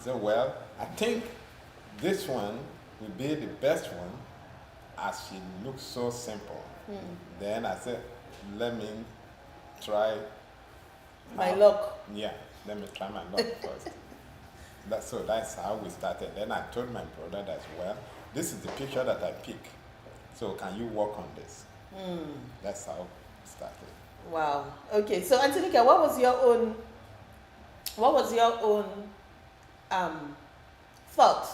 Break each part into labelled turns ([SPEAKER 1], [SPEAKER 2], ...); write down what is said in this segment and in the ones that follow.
[SPEAKER 1] said, well, I think this one will be the best one as she looks so simple. Then I said, let me try.
[SPEAKER 2] My luck.
[SPEAKER 1] Yeah, let me try my luck first. That's how we started. Then I told my brother that, well, this is the picture that I pick. So can you work on this? That's how it started.
[SPEAKER 2] Wow. Okay. So Antonika, what was your own thought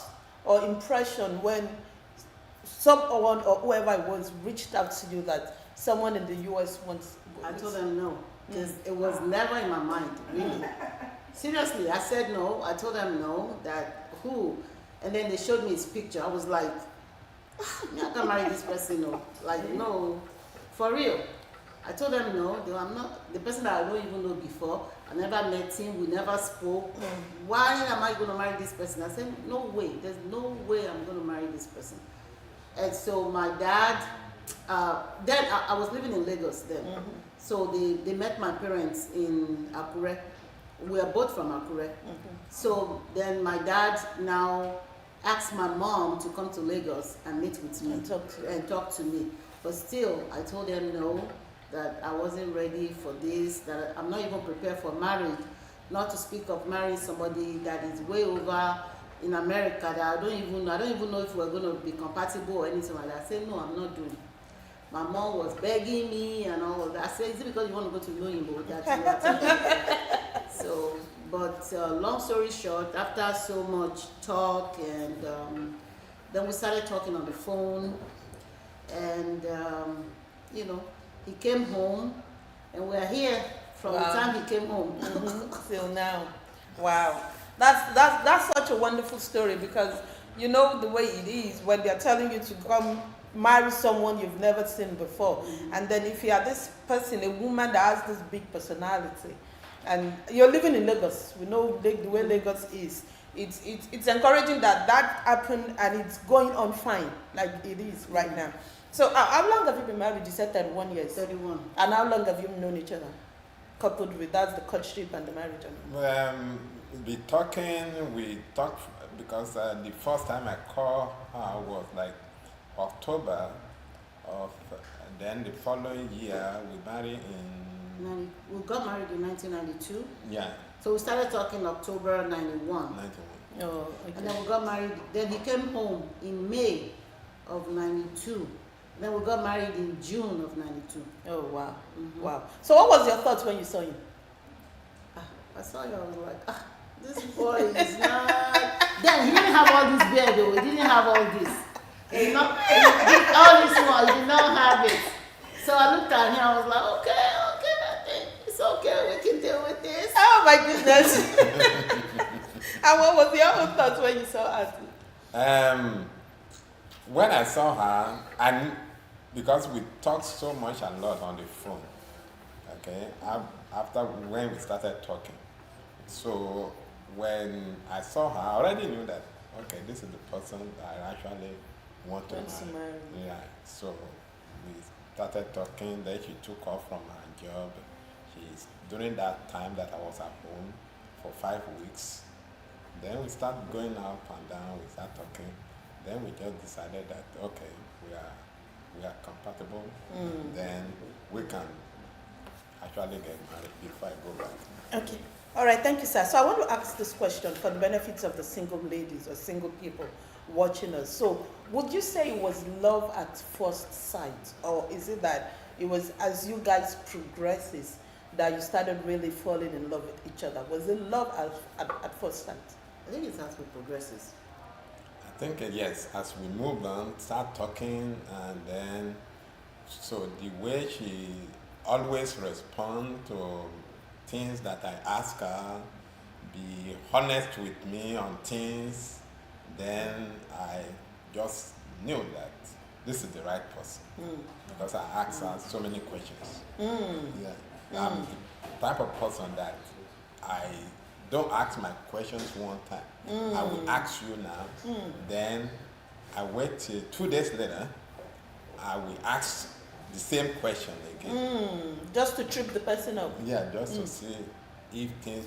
[SPEAKER 2] or impression when someone or whoever it was reached out to you that someone in the US wants?
[SPEAKER 3] I told them no, because it was never in my mind, really. Seriously, I said no. I told them no, that who? And then they showed me his picture. I was like, I can't marry this person, no. Like, no, for real. I told them no, I'm not, the person that I don't even know before, I never met him, we never spoke. Why am I going to marry this person? I said, no way, there's no way I'm going to marry this person. And so my dad, then I was living in Lagos then. So they met my parents in Akure. We are both from Akure. So then my dad now asked my mom to come to Lagos and meet with me and talk to me. But still, I told them no, that I wasn't ready for this, that I'm not even prepared for marriage, not to speak of marrying somebody that is way over in America that I don't even know if we're going to be compatible or anything like that. I said, no, I'm not doing it. My mom was begging me and all of that. I said, is it because you want to go to Loyinbo that you are taking? So, but long story short, after so much talk and then we started talking on the phone and you know, he came home and we're here from the time he came home
[SPEAKER 2] till now. Wow. That's such a wonderful story, because you know the way it is when they're telling you to come marry someone you've never seen before. And then if you are this person, a woman that has this big personality, and you're living in Lagos, we know the way Lagos is. It's encouraging that happened and it's going on fine, like it is right now. So how long have you been married? You said 31 years.
[SPEAKER 3] 31.
[SPEAKER 2] And how long have you known each other? Coupled with that's the courtship and the marriage.
[SPEAKER 1] We talked because the first time I called her was like October of, then the following year we married in...
[SPEAKER 3] We got married in 1992.
[SPEAKER 1] Yeah.
[SPEAKER 3] So we started talking October 91.
[SPEAKER 1] 91.
[SPEAKER 2] Oh, okay.
[SPEAKER 3] And then we got married, then he came home in May of 92. Then we got married in June of 92.
[SPEAKER 2] Oh, wow. Wow. So what was your thoughts when you saw him?
[SPEAKER 3] I saw him, I was like, this boy is not... Then he didn't have all this beard though, he didn't have all this. He did not, all this one, he did not have it. So I looked at him, I was like, okay, I think it's okay, we can deal with this.
[SPEAKER 2] Oh my goodness. And what was your own thoughts when you saw her?
[SPEAKER 1] When I saw her, because we talked so much a lot on the phone, okay, after when we started talking. So when I saw her, I already knew that, okay, this is the person that I actually want to marry. Yeah, so we started talking, then she took off from her job. During that time that I was at home for 5 weeks, then we started going up and down, we started talking. Then we just decided that, okay, we are compatible, then we can actually get married before I go back.
[SPEAKER 2] Okay. All right, thank you, sir. So I want to ask this question for the benefits of the single ladies or single people watching us. So would you say it was love at first sight, or is it that it was as you guys progresses that you started really falling in love with each other? Was it love at first sight?
[SPEAKER 3] I think it's as we progresses.
[SPEAKER 1] I think, yes, as we moved on, start talking, and then, so the way she always respond to things that I ask her, be honest with me on things, then I just knew that this is the right person. Because I asked her so many questions. Yeah. I'm the type of person that I don't ask my questions one time. I will ask you now, then I wait till 2 days later, I will ask the same question again.
[SPEAKER 2] Just to trip the person up.
[SPEAKER 1] Yeah, just to see if things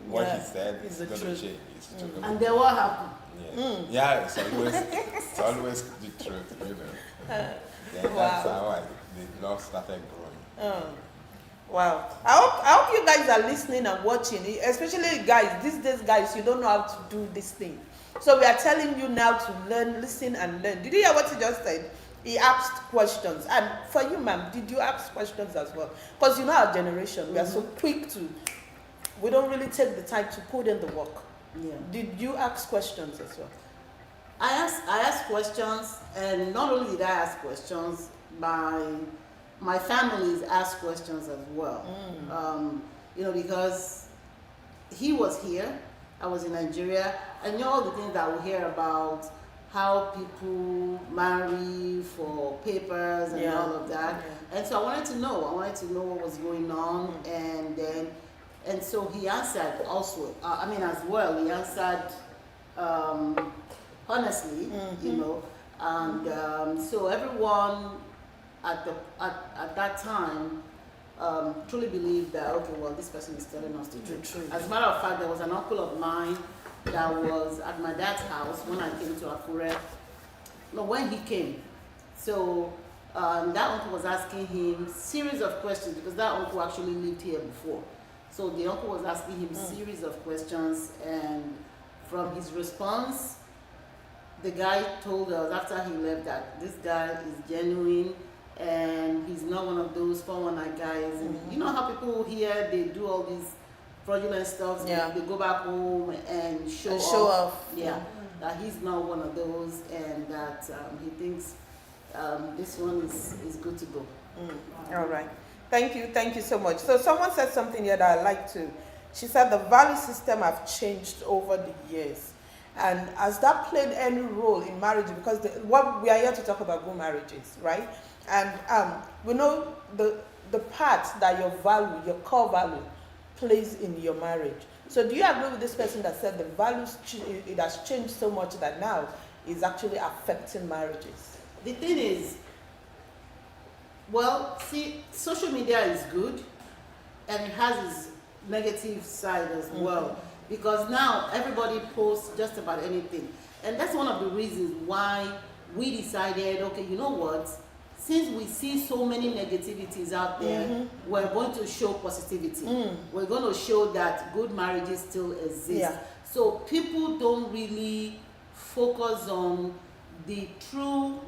[SPEAKER 1] what
[SPEAKER 2] Yeah,
[SPEAKER 1] he said
[SPEAKER 2] it's
[SPEAKER 1] is
[SPEAKER 2] the
[SPEAKER 1] going to
[SPEAKER 2] truth.
[SPEAKER 1] change. It's going to
[SPEAKER 3] And then what happened?
[SPEAKER 1] yeah. Yeah, it's always the truth, you know. Then that's
[SPEAKER 2] Wow.
[SPEAKER 1] how the love started growing.
[SPEAKER 2] Oh, wow. I hope you guys are listening and watching, especially guys. These days, guys, you don't know how to do this thing. So we are telling you now to learn, listen and learn. Did you hear what he just said? He asked questions. And for you, ma'am, did you ask questions as well? Because you know our generation, we are so quick to, we don't really take the time to put in the work.
[SPEAKER 3] Yeah.
[SPEAKER 2] Did you ask questions as well?
[SPEAKER 3] I asked questions, and not only did I ask questions, my families asked questions as well. You know, because he was here, I was in Nigeria, and you know all the things that we hear about how people marry for papers and
[SPEAKER 2] Yeah.
[SPEAKER 3] all of that.
[SPEAKER 2] Yeah.
[SPEAKER 3] And so I wanted to know what was going on, and so he answered also. As well, he answered honestly, you know, and so everyone at that time truly believed that, okay, well, this person is telling us the truth. As a matter of fact, there was an uncle of mine that was at my dad's house when I came to Akure. No, when he came. So that uncle was asking him series of questions, because that uncle actually lived here before. So the uncle was asking him series of questions, and from his response, the guy told us after he left that this guy is genuine and he's not one of those 419 guys. And you know how people here, they do all these fraudulent stuff,
[SPEAKER 2] Yeah.
[SPEAKER 3] they go back home and show off. Yeah, that he's not one of those, and that he thinks this one is good to go.
[SPEAKER 2] All right. Thank you so much. So someone said something here that I like to. She said the value system have changed over the years. And has that played any role in marriage? Because what we are here to talk about good marriages, right? And we know the part that your value, your core value, plays in your marriage. So do you agree with this person that said the values, it has changed so much that now is actually affecting marriages?
[SPEAKER 3] The thing is, well, see, social media is good, and it has its negative side as well, because now everybody posts just about anything. And that's one of the reasons why we decided, okay, you know what, since we see so many negativities out there, we're going to show positivity. We're going to show that good marriages still exist.
[SPEAKER 2] Yeah.
[SPEAKER 3] So people don't really focus on the true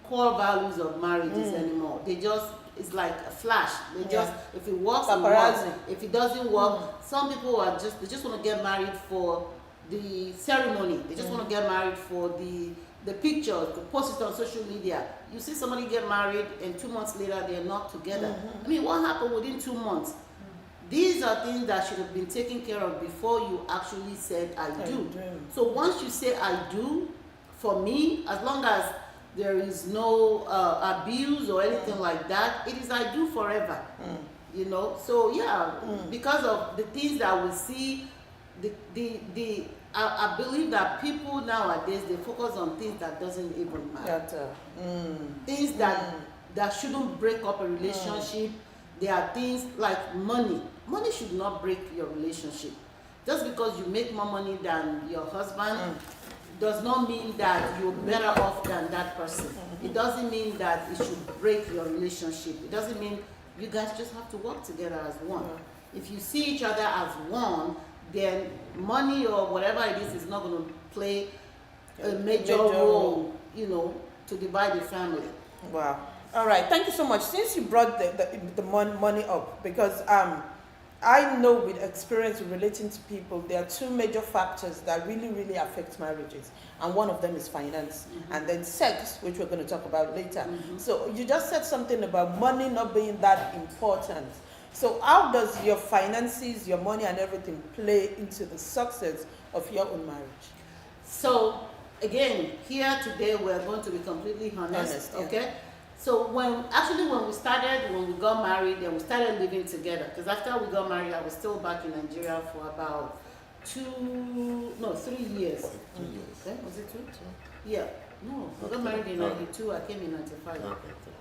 [SPEAKER 3] core values of marriages anymore. They just, it's like a flash. They just, if it works, it works.
[SPEAKER 2] Paparazzi.
[SPEAKER 3] If it doesn't work, some people are they just want to get married for the ceremony. They just want to get married for the pictures, to post it on social media. You see somebody get married and 2 months later they're not together. I mean, what happened within 2 months? These are things that should have been taken care of before you actually said I do. So once you say I do, for me, as long as there is no abuse or anything like that, it is I do forever. You know, so yeah, because of the things that we see, I believe that people nowadays, they focus on things that doesn't even matter. Things that shouldn't break up a relationship. There are things like money. Money should not break your relationship. Just because you make more money than your husband does not mean that you're better off than that person. It doesn't mean that it should break your relationship. It doesn't mean you guys just have to work together as one. If you see each other as one, then money or whatever it is not going to play a major role, you know, to divide the family.
[SPEAKER 2] Wow. All right. Thank you so much. Since you brought the money up, because I know with experience relating to people, there are two major factors that really, really affect marriages. And one of them is finance. And then sex, which we're going to talk about later. So you just said something about money not being that important. So how does your finances, your money and everything play into the success of your own marriage?
[SPEAKER 3] So again, here today we're going to be completely honest, okay? So when we got married and we started living together, because after we got married, I was still back in Nigeria for about 3 years.
[SPEAKER 1] 2 years.
[SPEAKER 3] Okay, was it 2? Yeah. No, we got married in 92, I came in 95.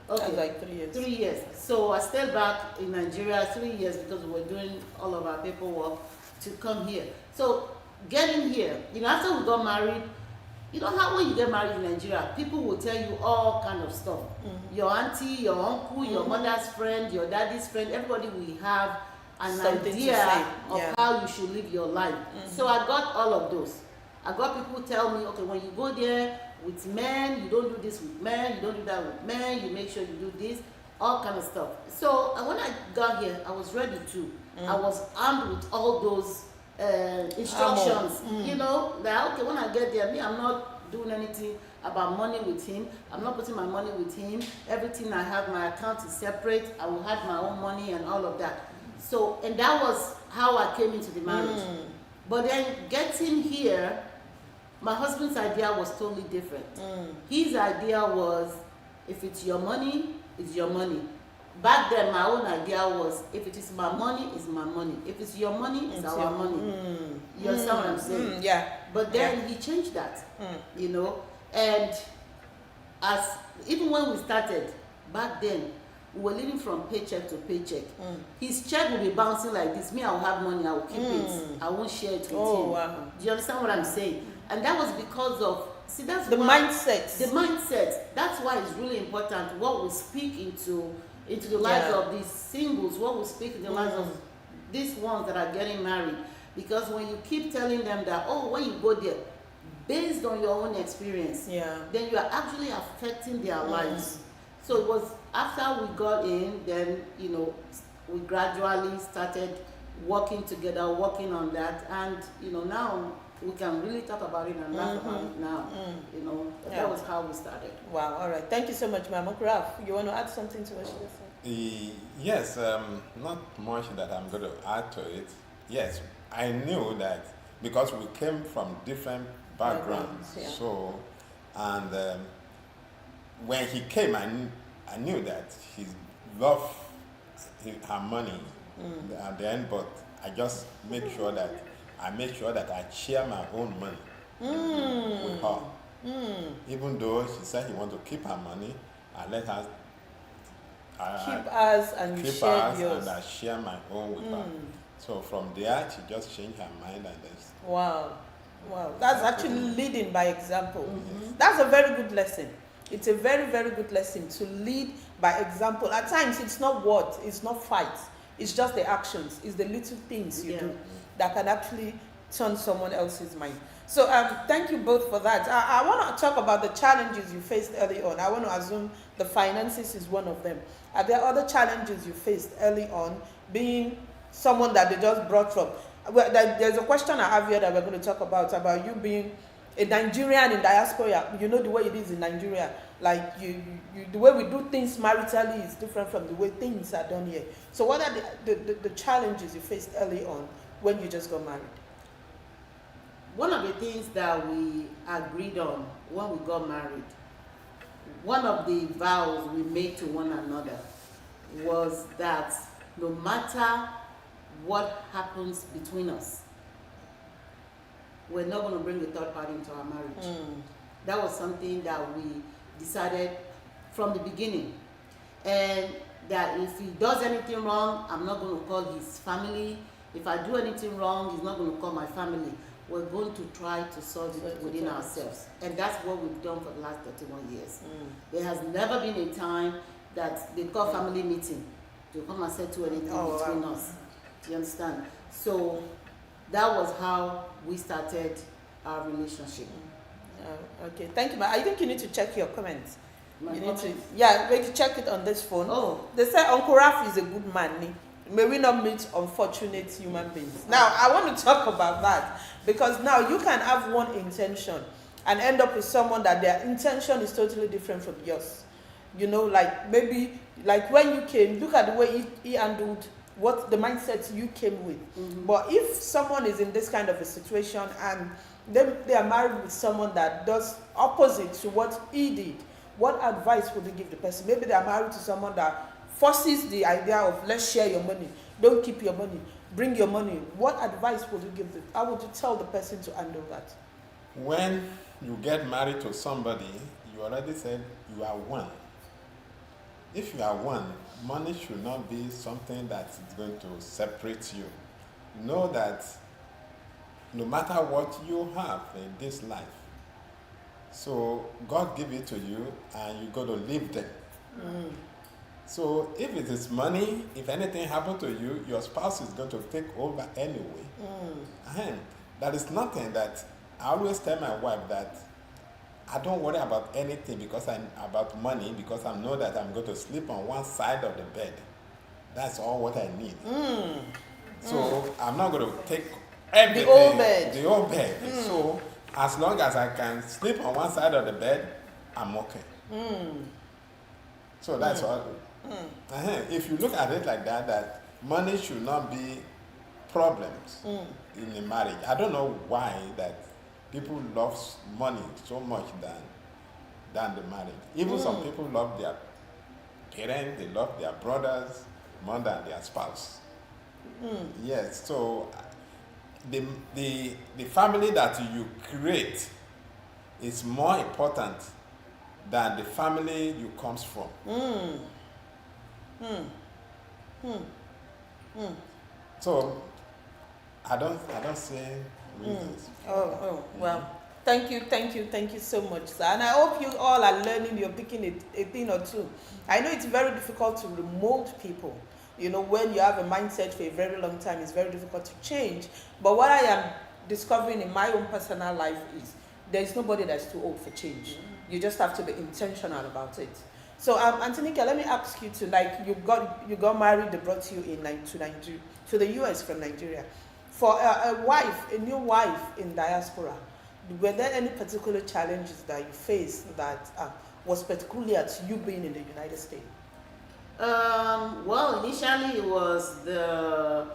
[SPEAKER 2] Okay, like 3 years.
[SPEAKER 3] 3 years. So I stayed back in Nigeria 3 years because we were doing all of our paperwork. to come here. So getting here, after we got married, how when you get married in Nigeria, people will tell you all kind of stuff. Your auntie, your uncle, your mother's friend, your daddy's friend, everybody will have an
[SPEAKER 2] Something to
[SPEAKER 3] idea
[SPEAKER 2] say,
[SPEAKER 3] of
[SPEAKER 2] yeah.
[SPEAKER 3] how you should live your life. So I got all of those. I got people tell me, okay, when you go there with men, you don't do this with men, you don't do that with men, you make sure you do this, all kind of stuff. So when I got here, I was ready to. I was armed with all those instructions, that okay, when I get there, I'm not doing anything about money with him. I'm not putting my money with him. Everything I have, my account is separate. I will have my own money and all of that. So, and that was how I came into the marriage. But then getting here, my husband's idea was totally different. His idea was, if it's your money, it's your money. Back then, my own idea was, if it is my money, it's my money. If it's your money, it's our money. You understand what I'm saying?
[SPEAKER 2] Yeah.
[SPEAKER 3] But then he changed that, and even when we started, back then, we were living from paycheck to paycheck. His check will be bouncing like this. Me, I will have money, I will keep it. I won't share it with him.
[SPEAKER 2] Wow.
[SPEAKER 3] Do you understand what I'm saying? And that was because of, that's
[SPEAKER 2] The
[SPEAKER 3] why,
[SPEAKER 2] mindset.
[SPEAKER 3] the mindset. That's why it's really important what we speak into the lives of these singles, what we speak in the lives of these ones that are getting married. Because when you keep telling them that, oh, when you go there, based on your own experience, then you are actually affecting their lives. So it was after we got in, then, we gradually started working together, working on that. And, now we can really talk about it and laugh about it now. That was how we started.
[SPEAKER 2] Wow, all right. Thank you so much, Mama Graf. You want to add something to what she just said?
[SPEAKER 1] Yes, not much that I'm going to add to it. Yes, I knew that because we came from different backgrounds.
[SPEAKER 2] Yeah.
[SPEAKER 1] So, and when he came, I knew that he loved her money at the end, but I just make sure that I share my own money with her. Even though she said he want to keep her money, I let her
[SPEAKER 2] Keep us and you share yours.
[SPEAKER 1] and I share my own with her. So from there, she just changed her mind and then.
[SPEAKER 2] Wow. That's actually leading by example. That's a very good lesson. It's a very, very good lesson to lead by example. At times, it's not words, it's not fights. It's just the actions. It's the little things you do that can actually turn someone else's mind. So thank you both for that. I want to talk about the challenges you faced early on. I want to assume the finances is one of them. Are there other challenges you faced early on, being someone that they just brought from? Well, there's a question I have here that we're going to talk about you being a Nigerian in diaspora. You know the way it is in Nigeria. Like you the way we do things maritally is different from the way things are done here. So what are the challenges you faced early on when you just got married?
[SPEAKER 3] One of the things that we agreed on when we got married, one of the vows we made to one another was that no matter what happens between us, we're not going to bring a third party into our marriage. That was something that we decided from the beginning. And that if he does anything wrong, I'm not going to call his family. If I do anything wrong, he's not going to call my family. We're going to try to solve it within ourselves. And that's what we've done for the last 31 years. There has never been a time that they call family meeting to come and settle anything between us. Do you understand? So that was how we started our relationship.
[SPEAKER 2] Okay, thank you. But I think you need to check your comments.
[SPEAKER 3] My
[SPEAKER 2] You need
[SPEAKER 3] comments?
[SPEAKER 2] to, yeah, maybe check it on this phone.
[SPEAKER 3] Oh.
[SPEAKER 2] They say Uncle Raf is a good man. May we not meet unfortunate human beings. Now, I want to talk about that because now you can have one intention and end up with someone that their intention is totally different from yours. Like maybe, like when you came, look at the way he handled what the mindset you came with. But if someone is in this kind of a situation and they are married with someone that does opposite to what he did, what advice would you give the person? Maybe they are married to someone that forces the idea of let's share your money, don't keep your money, bring your money. What advice would you give them? How would you tell the person to handle that?
[SPEAKER 1] When you get married to somebody, you already said you are one. If you are one, money should not be something that is going to separate you. Know that no matter what you have in this life. So God give it to you and you got to live them. So if it is money, if anything happen to you, your spouse is going to take over anyway. And that is nothing that I always tell my wife that I don't worry about anything because I'm about money because I know that I'm going to sleep on one side of the bed. That's all what I need. So I'm not going to take everything.
[SPEAKER 2] The old bed.
[SPEAKER 1] The old bed. So as long as I can sleep on one side of the bed, I'm okay. So that's all. If you look at it like that, that money should not be problems in a marriage. I don't know why that people love money so much than the marriage. Even some people love their parents, they love their brothers more than their spouse. Yes, so the family that you create is more important than the family you comes from. So I don't see reasons.
[SPEAKER 2] Well, thank you so much, sir. And I hope you all are learning, you're picking a thing or two. I know it's very difficult to remold people. You know, when you have a mindset for a very long time, it's very difficult to change. But what I am discovering in my own personal life is there's nobody that's too old for change. You just have to be intentional about it. So, Antonika, let me ask you you got married, they brought you to the US from Nigeria. For a new wife in diaspora, were there any particular challenges that you faced that was peculiar to you being in the United States?
[SPEAKER 3] Well, initially it was the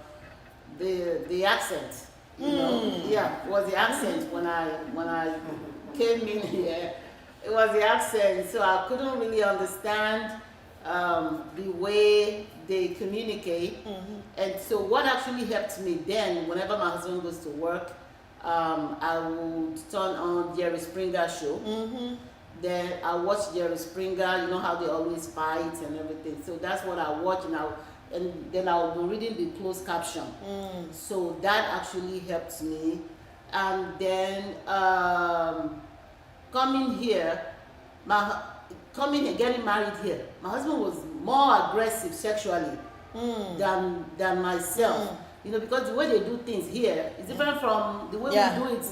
[SPEAKER 3] accent. You know, yeah, it was the accent when I came in here. It was the accent, so I couldn't really understand the way they communicate. And so what actually helped me then, whenever my husband goes to work, I would turn on Jerry Springer show. Then I watch Jerry Springer, you know how they always fight and everything. So that's what I watch, and then I'll be reading the closed caption. So that actually helped me. And then getting married here, my husband was more aggressive sexually than myself. You know, because the way they do things here is different from the way we do it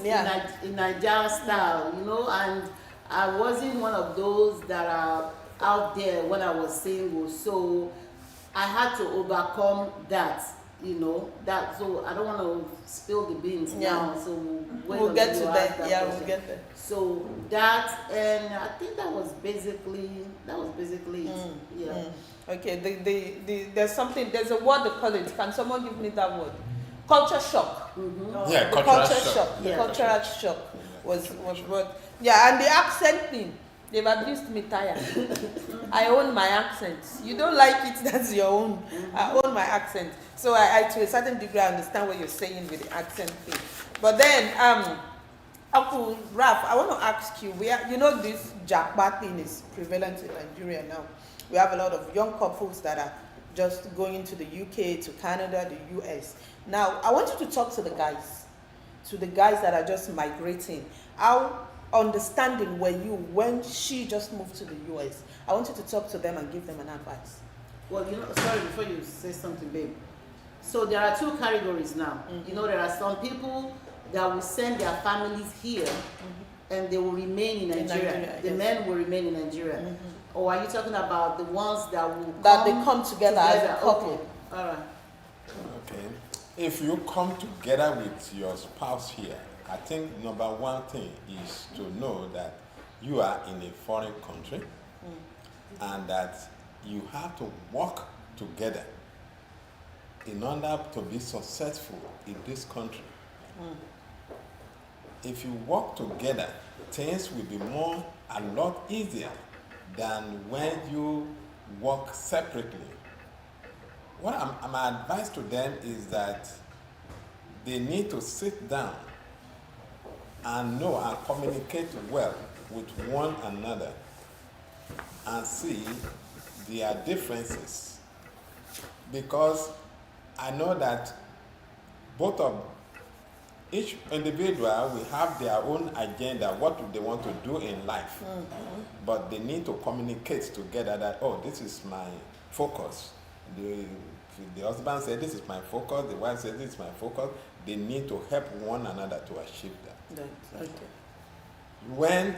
[SPEAKER 3] in Nigeria style, you know, and I wasn't one of those that are out there when I was single, so I had to overcome that, you know, so I don't want to spill the beans now, so
[SPEAKER 2] we'll get to that. We'll get there.
[SPEAKER 3] So that, and I think that was basically it. Yeah.
[SPEAKER 2] Okay, there's a word they call it. Can someone give me that word? Culture shock.
[SPEAKER 1] Yeah,
[SPEAKER 2] The culture shock. The cultural shock was what. Yeah, and the accent thing. They've abused me tired. I own my accent. You don't like it, that's your own. I own my accent. So I to a certain degree, I understand what you're saying with the accent thing. But then, Uncle Ralph, I want to ask you, you know this Japa thing is prevalent in Nigeria now. We have a lot of young couples that are just going to the UK, to Canada, the US. Now, I want you to talk to the guys that are just migrating. How understanding were you when she just moved to the US? I want you to talk to them and give them an advice.
[SPEAKER 3] Well, you know, sorry, before you say something, babe. So there are two categories now. You know, there are some people that will send their families here and they will remain in Nigeria. The men will remain in Nigeria. Or are you talking about the ones that will
[SPEAKER 2] they come together as a couple?
[SPEAKER 3] Okay. All right.
[SPEAKER 1] Okay. If you come together with your spouse here, I think number one thing is to know that you are in a foreign country and that you have to work together in order to be successful in this country. If you work together, things will be a lot easier than when you work separately. What my advice to them is that they need to sit down and know and communicate well with one another and see their differences. Because I know that both of each individual will have their own agenda, what do they want to do in life. But they need to communicate together that, oh, this is my focus. The husband said, this is my focus. The wife said, this is my focus. They need to help one another to achieve that.
[SPEAKER 2] Okay.
[SPEAKER 1] When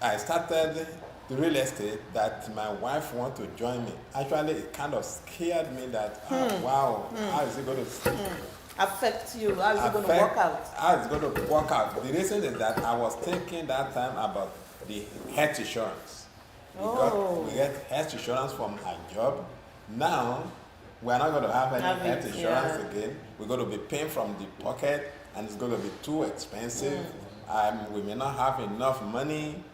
[SPEAKER 1] I started the real estate, that my wife wanted to join me, actually it kind of scared me that, wow, how is it going to
[SPEAKER 2] Affect you? How is it going to work out?
[SPEAKER 1] How it's going to work out. The reason is that I was thinking that time about the health insurance. Because we get health insurance from our job. Now, we're not going to have any health insurance again. We're going to be paying from the pocket, and it's going to be too expensive. We may not have enough money.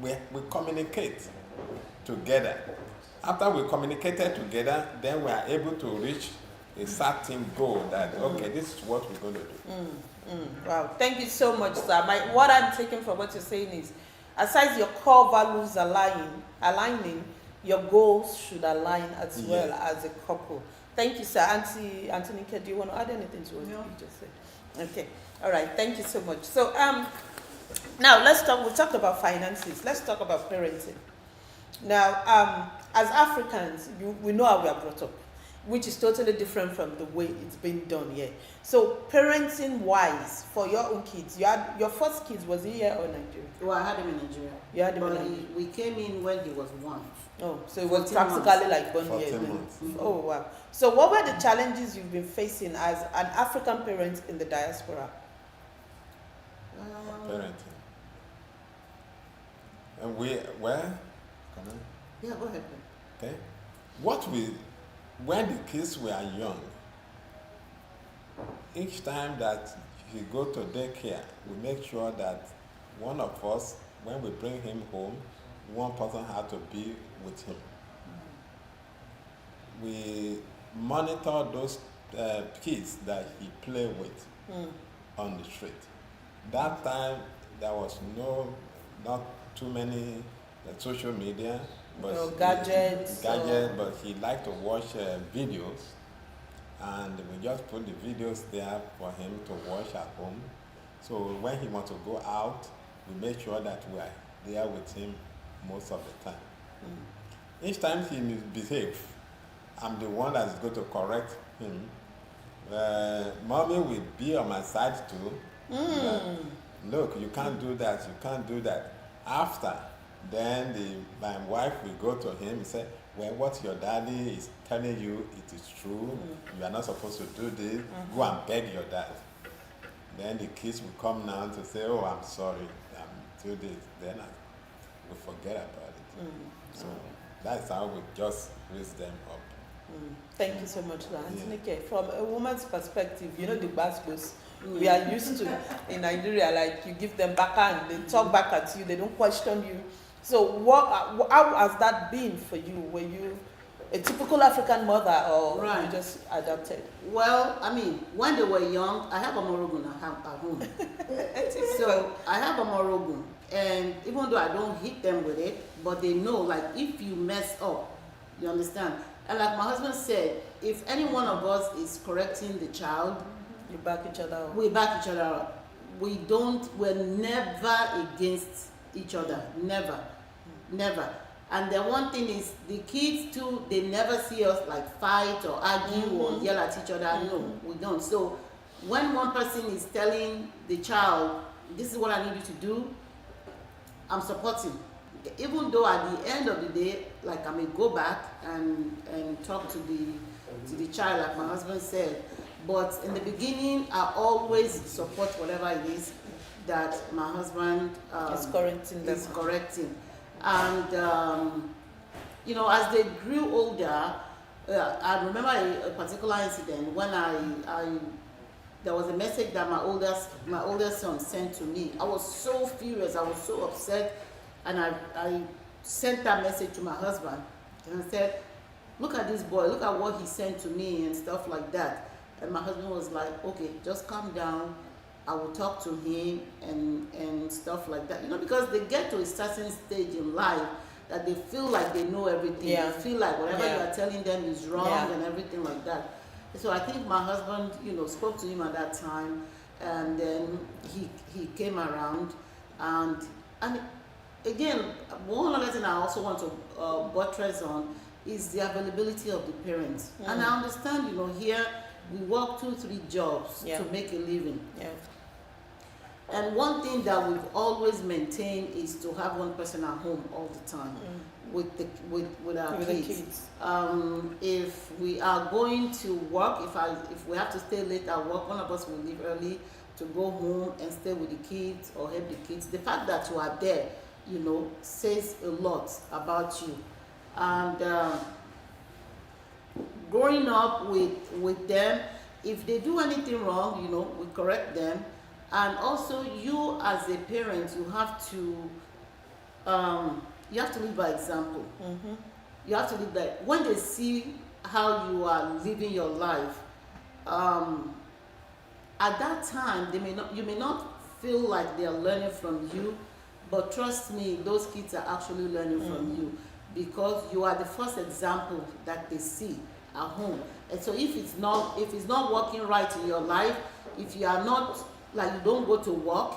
[SPEAKER 1] We communicate together. After we communicated together, then we are able to reach a certain goal that, okay, this is what we're going to do.
[SPEAKER 2] Wow, thank you so much, sir. What I'm taking from what you're saying is, aside your core values aligning, your goals should align as well as a couple. Thank you, sir. Auntie Nike, do you want to add anything to what you just said? Okay, all right, thank you so much. So, now we talked about finances. Let's talk about parenting. Now, as Africans, we know how we are brought up, which is totally different from the way it's been done here. So parenting wise, for your own kids, your first kids, was he here or Nigeria?
[SPEAKER 3] Well, I had him in Nigeria.
[SPEAKER 2] You had him
[SPEAKER 3] but
[SPEAKER 2] in Nigeria?
[SPEAKER 3] we came in when he was 1.
[SPEAKER 2] Oh, so it was
[SPEAKER 3] 14
[SPEAKER 2] practically
[SPEAKER 3] months.
[SPEAKER 2] like 1 year.
[SPEAKER 1] 14 months.
[SPEAKER 2] Oh, wow. So what were the challenges you've been facing as an African parent in the diaspora?
[SPEAKER 1] Parenting. And where? Come on.
[SPEAKER 3] Yeah, go ahead.
[SPEAKER 1] Okay. When the kids were young, each time that he go to daycare, we make sure that one of us, when we bring him home, one person had to be with him. We monitor those kids that he play with on the street. That time there was not too many social media, but
[SPEAKER 2] Gadgets.
[SPEAKER 1] but he liked to watch videos, and we just put the videos there for him to watch at home. So when he wants to go out, we make sure that we are there with him most of the time. Each time he misbehaves, I'm the one that's going to correct him. Mommy will be on my side too. That, look, you can't do that, you can't do that. After, then my wife will go to him and say, well, what your daddy is telling you, it is true. You are not supposed to do this. Go and beg your dad. Then the kids will come now to say, oh, I'm sorry, do this. Then we forget about it. So that's how we just raise them up.
[SPEAKER 2] Thank you so much, Antinike. From a woman's perspective, you know the baskets we are used to in Nigeria, like you give them back and they talk back at you, they don't question you. So how has that been for you? Were you a typical African mother or you just adopted?
[SPEAKER 3] Well, I mean, when they were young, I have a Morogun at home. So I have a Morogun, and even though I don't hit them with it, but they know, like, if you mess up, you understand? And like my husband said, if any one of us is correcting the child,
[SPEAKER 2] You back each other up.
[SPEAKER 3] we back each other up. We're never against each other. Never. Never. And the one thing is, the kids too, they never see us like fight or argue or yell at each other. No, we don't. So when one person is telling the child, this is what I need you to do, I'm supporting. Even though at the end of the day, like I may go back and talk to the child, like my husband said. But in the beginning, I always support whatever it is that my husband is correcting. And you know, as they grew older, I remember a particular incident when there was a message that my oldest son sent to me. I was so furious, I was so upset, and I sent that message to my husband and I said, look at this boy, look at what he sent to me and stuff like that. And my husband was like, okay, just calm down, I will talk to him and stuff like that. You know, because they get to a certain stage in life that they feel like they know everything.
[SPEAKER 2] Yeah.
[SPEAKER 3] They feel like whatever
[SPEAKER 2] Yeah.
[SPEAKER 3] you are telling them is wrong
[SPEAKER 2] Yeah.
[SPEAKER 3] and everything like that. So I think my husband, you know, spoke to him at that time, and then he came around, and again, one other thing I also want to buttress on is the availability of the parents. And I understand, here we work 2-3 jobs
[SPEAKER 2] Yeah.
[SPEAKER 3] to make a living.
[SPEAKER 2] Yeah.
[SPEAKER 3] And one thing that we've always maintained is to have one person at home all the time with our
[SPEAKER 2] With the
[SPEAKER 3] kids.
[SPEAKER 2] kids.
[SPEAKER 3] If we are going to work, if we have to stay late at work, one of us will leave early to go home and stay with the kids or help the kids. The fact that you are there, says a lot about you. And growing up with them, if they do anything wrong, we correct them. And also, you as a parent, you have to live by example.
[SPEAKER 2] Mm-hmm.
[SPEAKER 3] You have to live that. When they see how you are living your life, at that time, you may not feel like they are learning from you, but trust me, those kids are actually learning from you, because you are the first example that they see at home. And so if it's not working right in your life, if you are not, like, you don't go to work,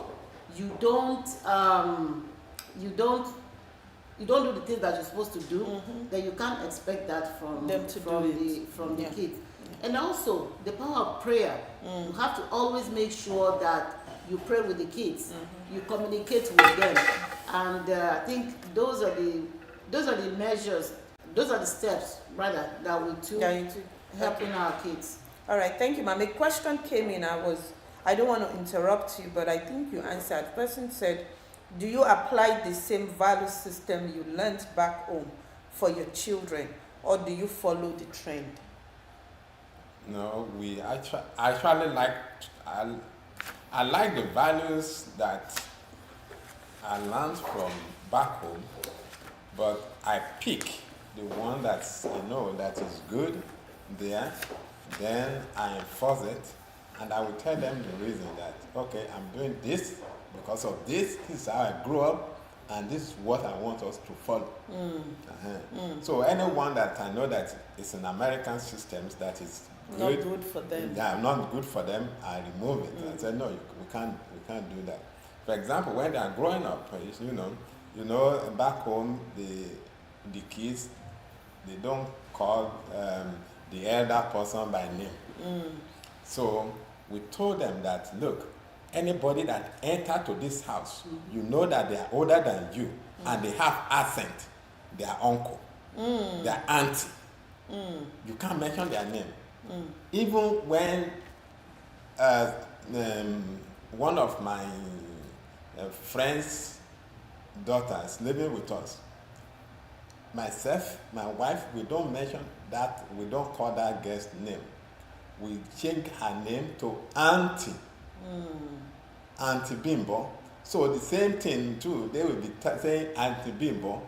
[SPEAKER 3] you don't do the things that you're supposed to do, then you can't expect that from
[SPEAKER 2] Them to do
[SPEAKER 3] the
[SPEAKER 2] Yeah.
[SPEAKER 3] kids. And also the power of prayer. You have to always make sure that you pray with the kids, you communicate with them, and I think those are the measures, those are the steps rather that we took helping our kids.
[SPEAKER 2] All right, thank you, ma'am. A question came in. I don't want to interrupt you, but I think you answered. The person said, do you apply the same value system you learned back home for your children, or do you follow the trend?
[SPEAKER 1] No, actually like, I like the values that I learned from back home, but I pick the one that's, that is good there, then I enforce it, and I will tell them the reason that, okay, I'm doing this because of this is how I grew up, and this is what I want us to follow. So anyone that I know that is in American systems that is
[SPEAKER 2] Not good for them.
[SPEAKER 1] Yeah, not good for them, I remove it. I said, no, we can't do that. For example, when they are growing up, back home, the kids, they don't call the elder person by name. So we told them that, look, anybody that enter to this house, you know that they are older than you, and they have accent, their uncle, their auntie. You can't mention their name. Even when one of my friend's daughters living with us, myself, my wife, we don't mention that, we don't call that girl's name. We change her name to Auntie. Auntie Bimbo. So the same thing too, they will be saying Auntie Bimbo.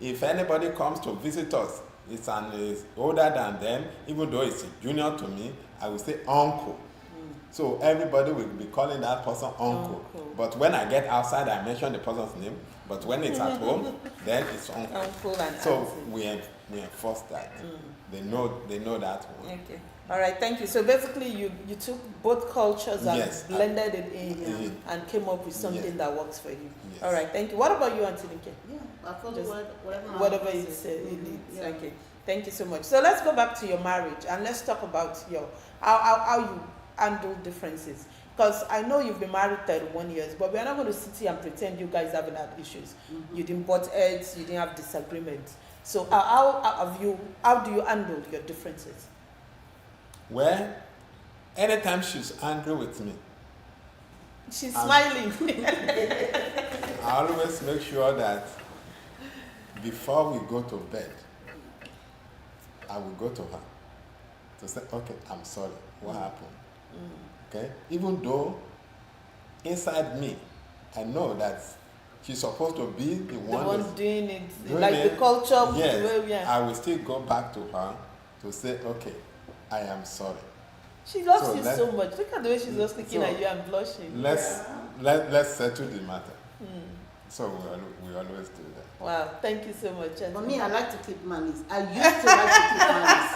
[SPEAKER 1] If anybody comes to visit us, is older than them, even though it's a junior to me, I will say uncle. So everybody will be calling that person uncle. But when I get outside, I mention the person's name. But when it's at home, then it's uncle.
[SPEAKER 2] Uncle and
[SPEAKER 1] So
[SPEAKER 2] auntie.
[SPEAKER 1] we enforce that. They know that one.
[SPEAKER 2] Okay. All right, thank you. So basically, you took both cultures and
[SPEAKER 1] Yes,
[SPEAKER 2] blended it in and came up with something
[SPEAKER 1] Yes.
[SPEAKER 2] that works for you.
[SPEAKER 1] Yes.
[SPEAKER 2] All right, thank you. What about you, Auntie Nike?
[SPEAKER 3] Yeah, I follow
[SPEAKER 2] Just
[SPEAKER 3] whatever
[SPEAKER 2] Whatever you say,
[SPEAKER 3] Yeah.
[SPEAKER 2] okay. Thank you so much. So let's go back to your marriage and let's talk about how you handle differences. Because I know you've been married 31 years, but we're not going to sit here and pretend you guys haven't had issues. You didn't butt heads, you didn't have disagreements. So how do you handle your differences?
[SPEAKER 1] Well, anytime she's angry with me,
[SPEAKER 2] She's smiling.
[SPEAKER 1] I always make sure that before we go to bed, I will go to her to say, okay, I'm sorry, what happened? Okay? Even though inside me, I know that she's supposed to be the
[SPEAKER 2] The
[SPEAKER 1] one
[SPEAKER 2] one
[SPEAKER 1] that's
[SPEAKER 2] doing it,
[SPEAKER 1] doing
[SPEAKER 2] like
[SPEAKER 1] it.
[SPEAKER 2] the culture.
[SPEAKER 1] Yes,
[SPEAKER 2] Yeah.
[SPEAKER 1] I will still go back to her to say, okay, I am sorry.
[SPEAKER 2] She loves
[SPEAKER 1] So
[SPEAKER 2] you
[SPEAKER 1] let-
[SPEAKER 2] so much. Look at the way she's just looking
[SPEAKER 1] So
[SPEAKER 2] at you and blushing.
[SPEAKER 1] Let's settle the matter. So we always do that.
[SPEAKER 2] Wow, thank you so much.
[SPEAKER 3] For me, I like to keep malice. I used to like to keep malice.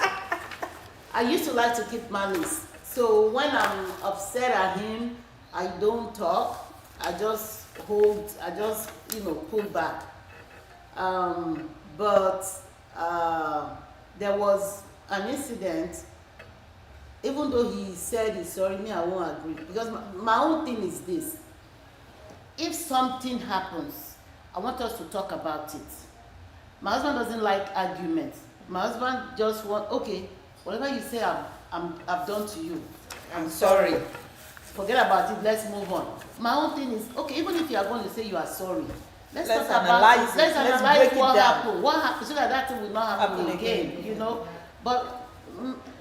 [SPEAKER 3] I used to like to keep malice. So when I'm upset at him, I don't talk. I just hold. I just pull back. But there was an incident. Even though he said he's sorry, me, I won't agree. Because my own thing is this. If something happens, I want us to talk about it. My husband doesn't like arguments. My husband just okay, whatever you say I've done to you, I'm sorry. Forget about it, let's move on. My own thing is, okay, even if you are going to say you are sorry, let's talk about it. Let's analyze what happened. What happened so that thing will not happen again, But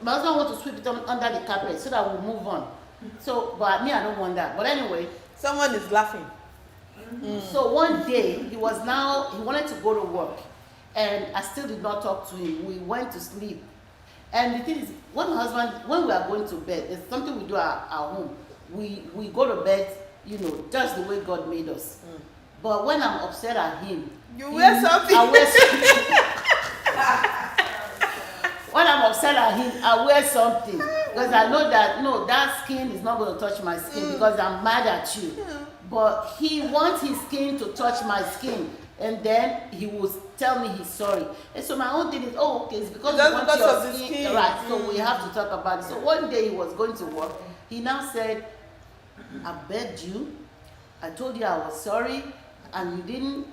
[SPEAKER 3] my husband wants to sweep it under the carpet so that we'll move on. So, but me, I don't want that. But anyway.
[SPEAKER 2] Someone is laughing.
[SPEAKER 3] So one day, he wanted to go to work. And I still did not talk to him. We went to sleep. And the thing is, when we are going to bed, it's something we do at home. We go to bed, just the way God made us. But when I'm upset at him,
[SPEAKER 2] you wear something.
[SPEAKER 3] I wear something. When I'm upset at him, I wear something. Because I know that, that skin is not going to touch my skin because I'm mad at you. But he wants his skin to touch my skin. And then he will tell me he's sorry. And so my own thing is, okay, it's because you want your skin. Right, so we have to talk about it. So one day he was going to work. He now said, I begged you. I told you I was sorry. And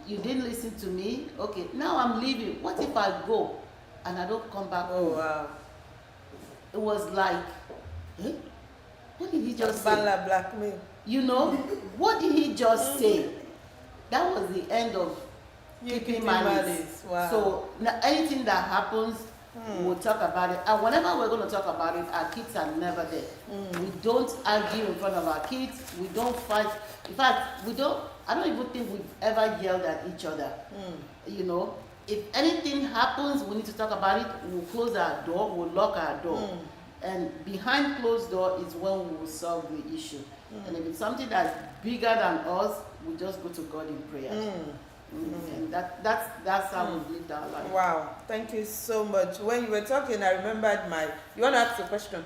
[SPEAKER 3] you didn't listen to me. Okay, now I'm leaving. What if I go and I don't come back home?
[SPEAKER 2] Oh, wow.
[SPEAKER 3] It was like, what did he just say?
[SPEAKER 2] Blackmail.
[SPEAKER 3] What did he just say? That was the end of keeping malice.
[SPEAKER 2] Wow.
[SPEAKER 3] So now anything that happens, we'll talk about it. And whenever we're going to talk about it, our kids are never there. We don't argue in front of our kids. We don't fight. In fact, I don't even think we've ever yelled at each other. If anything happens, we need to talk about it. We'll close our door. We'll lock our door. And behind closed door is when we will solve the issue. And if it's something that's bigger than us, we just go to God in prayer. And that's how we live our life.
[SPEAKER 2] Wow, thank you so much. When you were talking, I remembered you want to ask a question?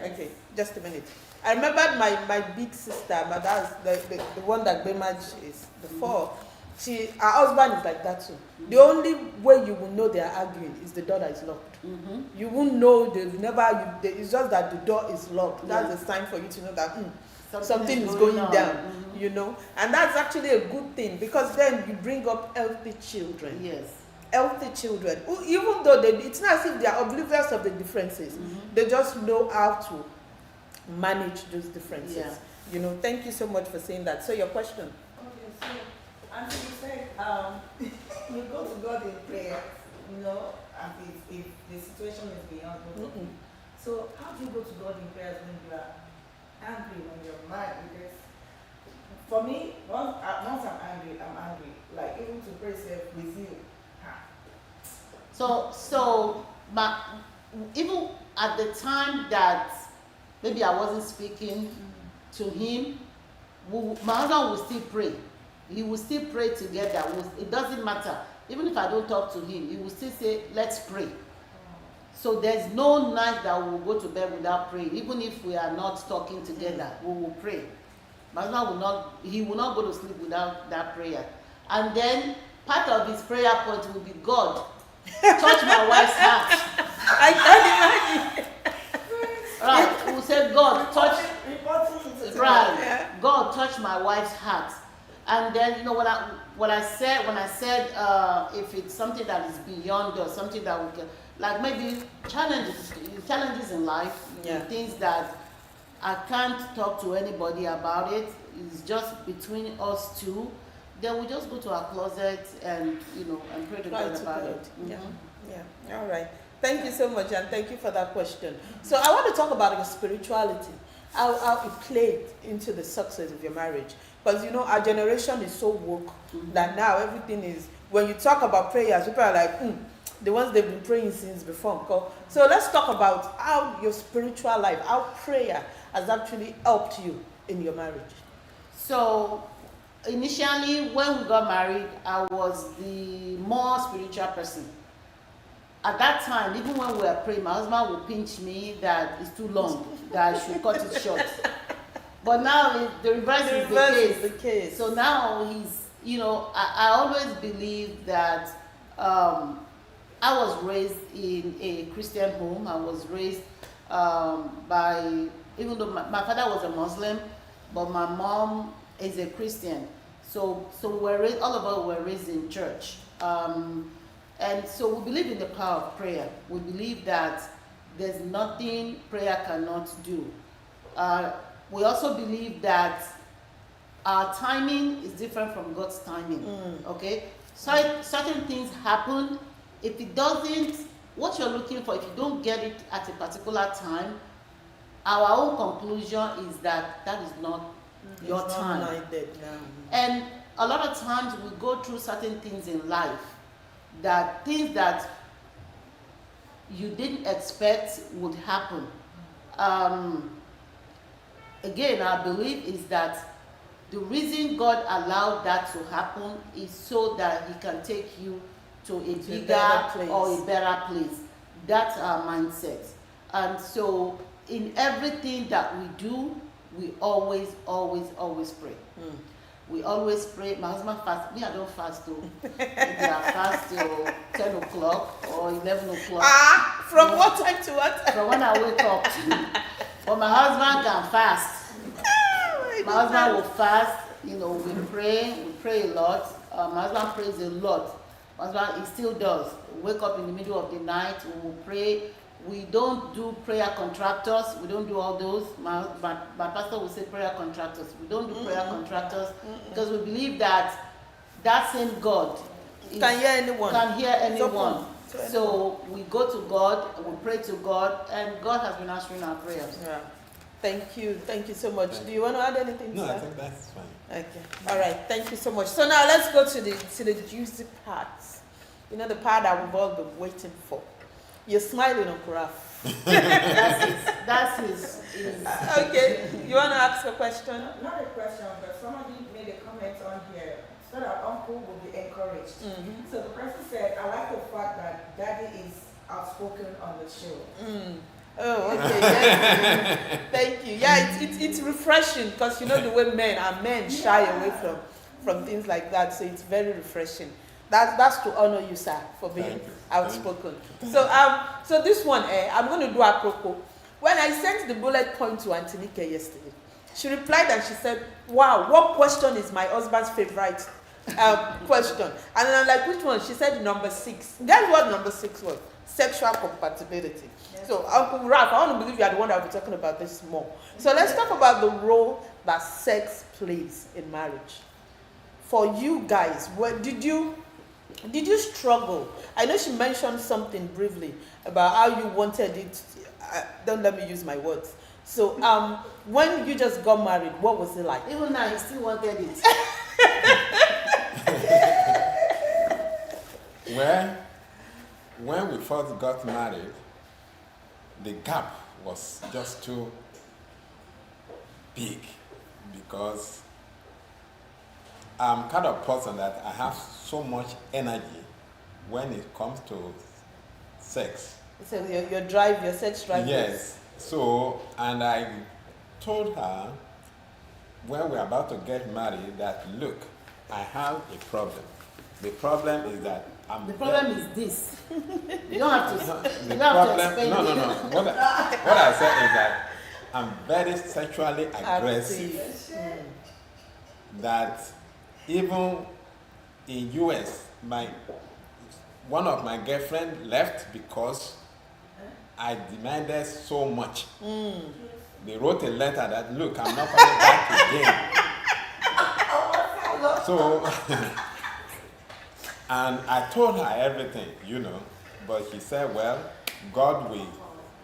[SPEAKER 2] Okay, just a minute. I remembered my big sister, but that's the one that Bemaj is, the four. Her husband is like that too. The only way you will know they are arguing is the door that is locked. You won't know it's just that the door is locked. That's a sign for you to know that something is going down, and that's actually a good thing, because then you bring up healthy children.
[SPEAKER 3] Yes.
[SPEAKER 2] Healthy children, even though it's not as if they are oblivious of the differences. They just know how to manage those differences.
[SPEAKER 3] Yeah.
[SPEAKER 2] Thank you so much for saying that. So your question.
[SPEAKER 4] Okay, so as you said, you go to God in prayer, and if the situation is beyond both of you. So how do you go to God in prayer when you are angry, when you're mad? Because for me, once I'm angry, I'm angry. Like even to pray with you.
[SPEAKER 3] So even at the time that maybe I wasn't speaking to him, my husband will still pray. He will still pray together. It doesn't matter. Even if I don't talk to him, he will still say, let's pray. So there's no night that we will go to bed without praying. Even if we are not talking together, we will pray. My husband will not go to sleep without that prayer. And then part of his prayer point will be, God, touch my wife's heart.
[SPEAKER 2] I can't imagine.
[SPEAKER 3] Right, we'll say, God, touch. Right,
[SPEAKER 2] Yeah.
[SPEAKER 3] God, touch my wife's heart. And then when I said if it's something that is beyond us, something that we can, like maybe challenges in life, things that I can't talk to anybody about it. It's just between us two. Then we just go to our closet and and pray to God about it.
[SPEAKER 2] Yeah. All right. Thank you so much, and thank you for that question. So I want to talk about your spirituality, how it played into the success of your marriage. Because our generation is so woke that now everything is, when you talk about prayers, people are like, the ones they've been praying since before. So let's talk about how your spiritual life, how prayer has actually helped you in your marriage.
[SPEAKER 3] So initially, when we got married, I was the more spiritual person. At that time, even when we were praying, my husband would pinch me that it's too long, that I should cut it short. But now the reverse
[SPEAKER 2] The
[SPEAKER 3] is the
[SPEAKER 2] reverse
[SPEAKER 3] case.
[SPEAKER 2] is the case.
[SPEAKER 3] So now he's, I always believe that I was raised in a Christian home. I was raised by, even though my father was a Muslim, but my mom is a Christian. So we're raised, all of us were raised in church. And so we believe in the power of prayer. We believe that there's nothing prayer cannot do. We also believe that our timing is different from God's timing. Okay? So certain things happen. If it doesn't, what you're looking for, if you don't get it at a particular time, our own conclusion is that that is not your
[SPEAKER 2] It's not
[SPEAKER 3] time.
[SPEAKER 2] minded now.
[SPEAKER 3] And a lot of times we go through certain things in life, that things that you didn't expect would happen. Again, our belief is that the reason God allowed that to happen is so that He can take you to a bigger
[SPEAKER 2] better place.
[SPEAKER 3] or a better place. That's our mindset. And so in everything that we do, we always pray. We always pray. My husband fasts. Me, I don't fast though. Maybe I fast till 10 o'clock or 11 o'clock.
[SPEAKER 2] From what time to what time?
[SPEAKER 3] From when I wake up. But my husband can fast. My husband will fast. We pray a lot. My husband prays a lot. My husband, he still does. We wake up in the middle of the night, we will pray. We don't do prayer contractors. We don't do all those. My pastor will say prayer contractors. We don't do prayer contractors because we believe that that same God
[SPEAKER 2] Can hear anyone.
[SPEAKER 3] Can hear anyone.
[SPEAKER 2] It's open to
[SPEAKER 3] So we go to God, we pray to God, and God has been answering our prayers.
[SPEAKER 2] Yeah. Thank you so much. Do you want to add anything?
[SPEAKER 1] No,
[SPEAKER 2] sir?
[SPEAKER 1] I think that's fine.
[SPEAKER 2] Okay. All right. Thank you so much. So now let's go to the juicy parts. The part that we've all been waiting for. You're smiling, Uncle Raf.
[SPEAKER 3] That's his.
[SPEAKER 2] Okay. You want to ask a question?
[SPEAKER 4] Not a question, but somebody made a comment on here so that uncle will be encouraged. So the person said, I like the fact that daddy is outspoken on the show.
[SPEAKER 2] Oh, okay. Yes. Thank you. Yeah, it's refreshing because the way men shy away from things like that. So it's very refreshing. That's to honor you, sir, for being
[SPEAKER 1] Thank you.
[SPEAKER 2] outspoken. So this one, I'm going to do apropos. When I sent the bullet point to Antinike yesterday, she replied and she said, "Wow, what question is my husband's favorite question?" And then I'm like, "Which one?" She said, "Number 6." Guess what number 6 was? Sexual compatibility. Yes. So, Uncle Ralph, I want to believe you are the one that will be talking about this more. So let's talk about the role that sex plays in marriage. For you guys, did you struggle? I know she mentioned something briefly about how you wanted it. Don't let me use my words. So, when you just got married, what was it like?
[SPEAKER 3] Even now, he still wanted it.
[SPEAKER 1] Well, when we first got married, the gap was just too big because I'm kind of person that I have so much energy when it comes to sex.
[SPEAKER 2] So your drive, your sex drive.
[SPEAKER 1] Yes. So, and I told her when we're about to get married that, look, I have a problem. The problem is that
[SPEAKER 3] The problem is this. You don't have to.
[SPEAKER 1] the
[SPEAKER 3] You don't have to
[SPEAKER 1] problem,
[SPEAKER 3] explain
[SPEAKER 1] no.
[SPEAKER 3] it.
[SPEAKER 1] What I said is that I'm very sexually aggressive. That even in US, one of my girlfriend left because I demanded so much. They wrote a letter that, look, I'm not coming back again. So, and I told her everything, but she said, well, God will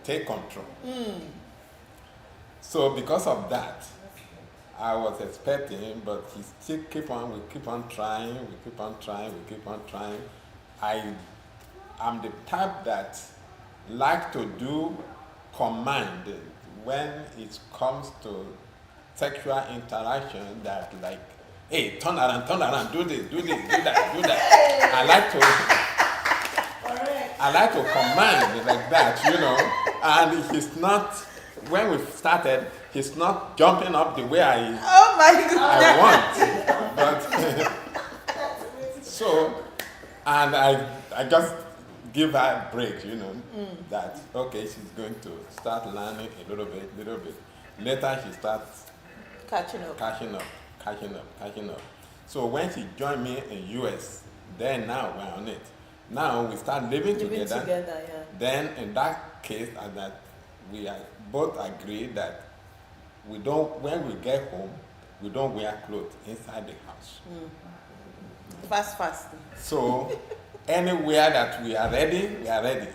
[SPEAKER 1] take control. So because of that, I was expecting, but we keep on trying. I'm the type that like to do command when it comes to sexual interaction, that like, hey, turn around, do this, do that. I like to command like that, and it's not when we started, he's not jumping up the way
[SPEAKER 2] Oh my goodness.
[SPEAKER 1] I want. But so, and I just give her a break, that okay, she's going to start learning a little bit. Later she starts
[SPEAKER 2] Catching up.
[SPEAKER 1] catching up. So when she joined me in US, then now we're on it. Now we start living
[SPEAKER 2] Living
[SPEAKER 1] together.
[SPEAKER 2] together, yeah.
[SPEAKER 1] Then in that case, and that we are both agree that when we get home, we don't wear clothes inside the house.
[SPEAKER 2] Fast.
[SPEAKER 1] So anywhere that we are ready, we are ready.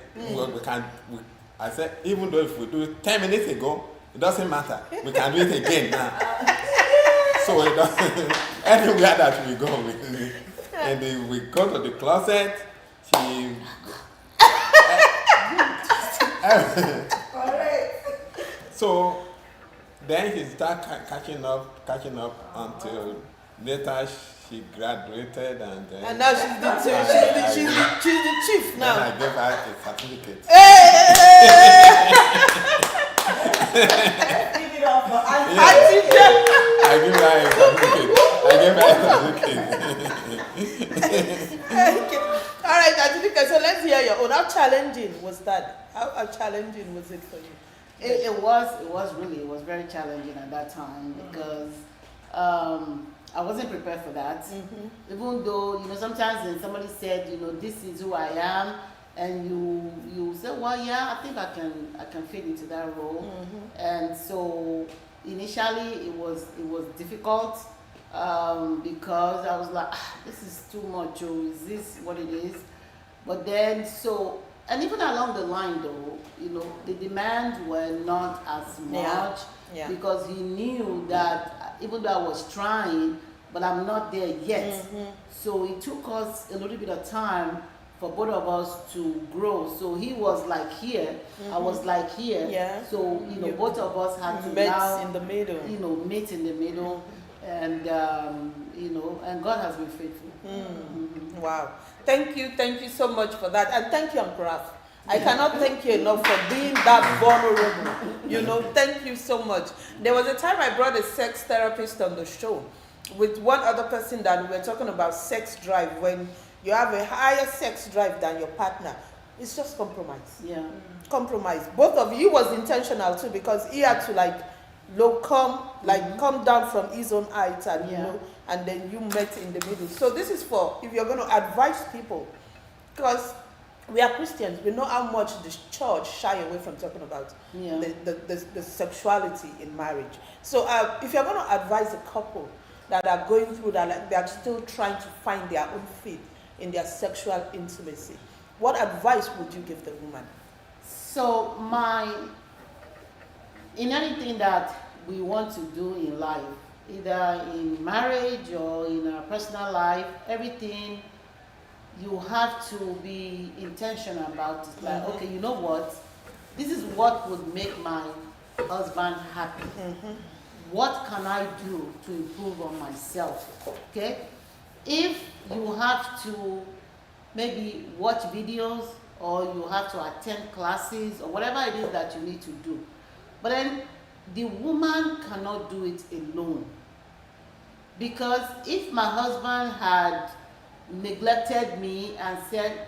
[SPEAKER 1] I said, even though if we do it 10 minutes ago, it doesn't matter. We can do it again now. So it doesn't, anywhere that we go, we go to the closet. So then he started catching up until later she graduated and then.
[SPEAKER 2] And now she's the chief now.
[SPEAKER 1] Then I gave her a certificate.
[SPEAKER 4] Give it up for Auntie.
[SPEAKER 1] I gave her a certificate.
[SPEAKER 2] Okay. All right, Atilika, so let's hear your own. How challenging was that? How challenging was it for you?
[SPEAKER 3] It was very challenging at that time because I wasn't prepared for that. Even though, sometimes when somebody said, this is who I am, and you say, well, yeah, I think I can fit into that role. And so initially it was difficult because I was like, this is too much, or is this what it is? But then and even along the line though, the demands were not as much because he knew that even though I was trying, but I'm not there yet. So it took us a little bit of time for both of us to grow. So he was like here, I was like here.
[SPEAKER 2] Yeah.
[SPEAKER 3] So, both of us had to
[SPEAKER 2] Met
[SPEAKER 3] now,
[SPEAKER 2] in the middle.
[SPEAKER 3] meet in the middle. And, and God has been faithful.
[SPEAKER 2] Wow. Thank you so much for that. And thank you, Uncle Raf. I cannot thank you enough for being that vulnerable. Thank you so much. There was a time I brought a sex therapist on the show with one other person that we were talking about sex drive. When you have a higher sex drive than your partner, it's just compromise.
[SPEAKER 3] Yeah.
[SPEAKER 2] Compromise. Both of you, he was intentional too because he had to come down from his own height and and then you met in the middle. So this is for if you're going to advise people, because we are Christians, we know how much the church shy away from talking about the sexuality in marriage. So if you're going to advise a couple that are going through that, like, they are still trying to find their own fit in their sexual intimacy, what advice would you give the woman?
[SPEAKER 3] So in anything that we want to do in life, either in marriage or in our personal life, everything, you have to be intentional about it. Like, okay, you know what? This is what would make my husband happy. What can I do to improve on myself? Okay? If you have to maybe watch videos or you have to attend classes or whatever it is that you need to do, but then the woman cannot do it alone. Because if my husband had neglected me and said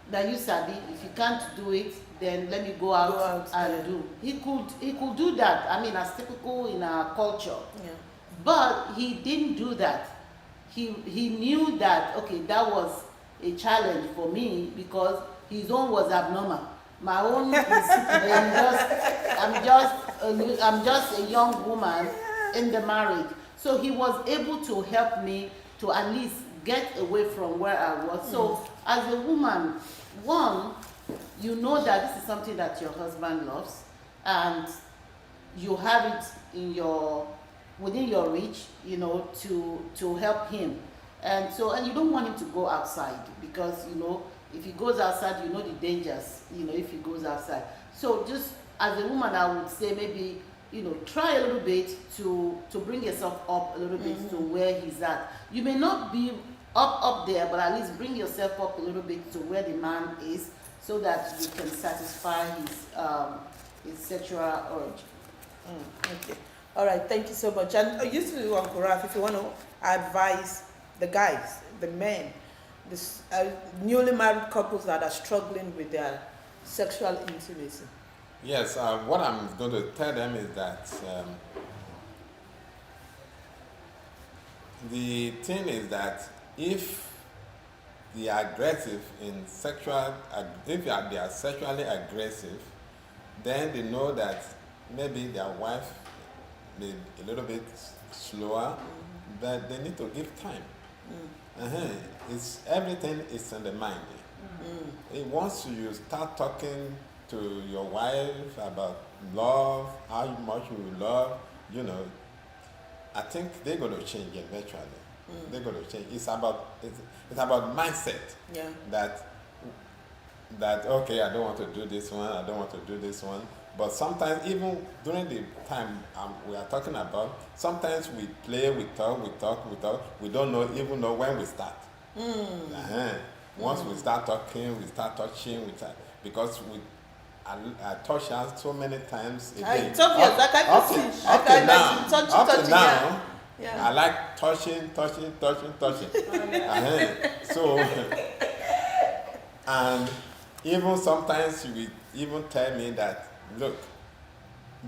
[SPEAKER 3] that you sabi, if you can't do it, then let me go out and do. He could do that. I mean, as typical in our culture.
[SPEAKER 2] Yeah.
[SPEAKER 3] But he didn't do that. He knew that, okay, that was a challenge for me because his own was abnormal. My own is I'm just a young woman in the marriage. So he was able to help me to at least get away from where I was. So as a woman, one, you know that this is something that your husband loves and you have it in within your reach, to help him. And you don't want him to go outside because, if he goes outside, the dangers, if he goes outside. So just as a woman, I would say maybe, try a little bit to bring yourself up a little bit to where he's at. You may not be up there, but at least bring yourself up a little bit to where the man is so that you can satisfy his sexual urge.
[SPEAKER 2] Okay. All right. Thank you so much. And usually, Uncle Raf, if you want to advise the guys, the men, this newly married couples that are struggling with their sexual intimacy.
[SPEAKER 1] Yes, what I'm going to tell them is that the thing is that if they are aggressive in if they are sexually aggressive, then they know that maybe their wife may be a little bit slower, but they need to give time. It's everything is in the mind. Once you start talking to your wife about love, how much you love, I think they're going to change eventually. They're going to change. It's about mindset.
[SPEAKER 2] Yeah.
[SPEAKER 1] That okay, I don't want to do this one. I don't want to do this one. But sometimes, even during the time we are talking about, sometimes we play, we talk. We don't even know when we start. Once we start talking, we start touching, because I touch her so many times a day.
[SPEAKER 2] It's obvious. I can see.
[SPEAKER 1] Up to now,
[SPEAKER 2] touching. Yeah.
[SPEAKER 1] I like touching. So, and even sometimes you will even tell me that, look,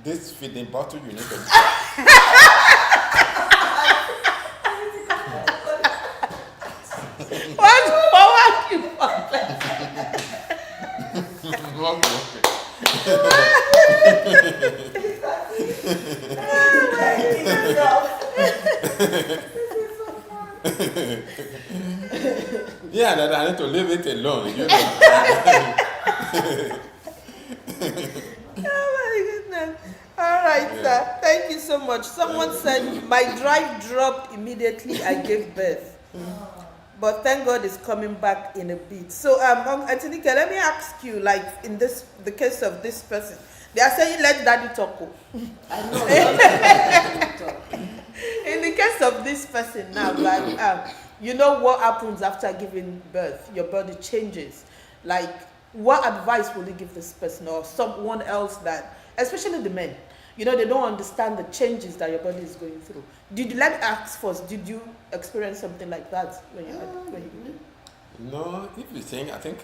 [SPEAKER 1] this feeding bottle you need to.
[SPEAKER 2] What you
[SPEAKER 1] Yeah, that I need to leave it alone.
[SPEAKER 2] Oh my goodness. All right, sir. Thank you so much. Someone said, my drive dropped immediately I gave birth. But thank God it's coming back in a bit. So, Atinika, let me ask you, like in the case of this person, they are saying let daddy talk.
[SPEAKER 3] I know. Let daddy talk.
[SPEAKER 2] In the case of this person now, like, you know what happens after giving birth? Your body changes. Like, what advice will you give this person or someone else that, especially the men, they don't understand the changes that your body is going through? Let me ask first, did you experience something like that when you
[SPEAKER 1] No, if you think, I think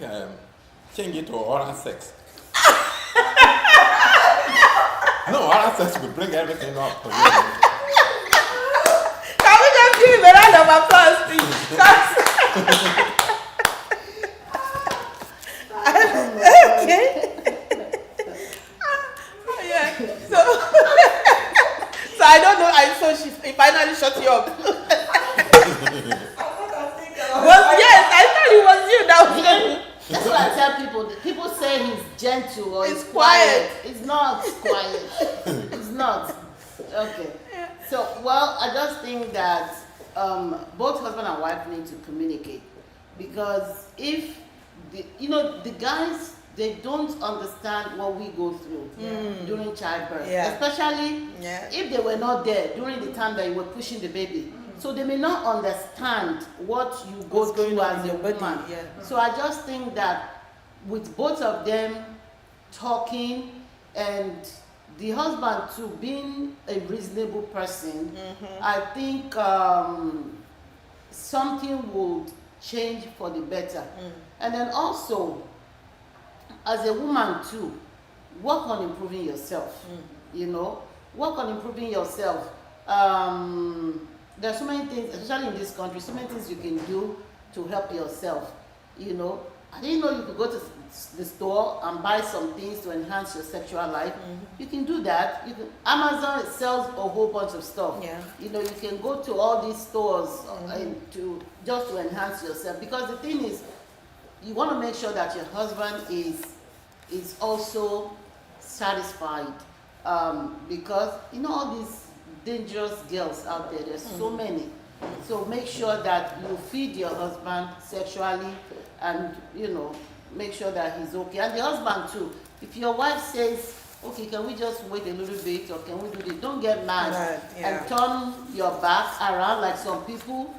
[SPEAKER 1] change it to oral sex. No, oral sex will bring everything up.
[SPEAKER 2] Can we just give him a round of applause, please? Okay. Yeah. So I don't know. So she finally shut you up. Yes, I thought it was you that was.
[SPEAKER 3] That's what I tell people. People say he's gentle or
[SPEAKER 2] He's
[SPEAKER 3] he's
[SPEAKER 2] quiet.
[SPEAKER 3] It's not quiet. It's not. Okay. So, well, I just think that both husband and wife need to communicate, because if the guys, they don't understand what we go through during childbirth, especially if they were not there during the time that you were pushing the baby. So they may not understand what you go through as a woman. So I just think that with both of them talking, and the husband too being a reasonable person, I think something would change for the better. And then also, as a woman too, work on improving yourself. Work on improving yourself. There's so many things, especially in this country, so many things you can do to help yourself. I didn't know you could go to the store and buy some things to enhance your sexual life. You can do that. Amazon sells a whole bunch of stuff. You can go to all these stores just to enhance yourself. Because the thing is, you want to make sure that your husband is also satisfied. Because all these dangerous girls out there, there's so many. So make sure that you feed your husband sexually, and make sure that he's okay. And the husband too. If your wife says, okay, can we just wait a little bit, or can we do this? Don't get mad and turn your back around like some people.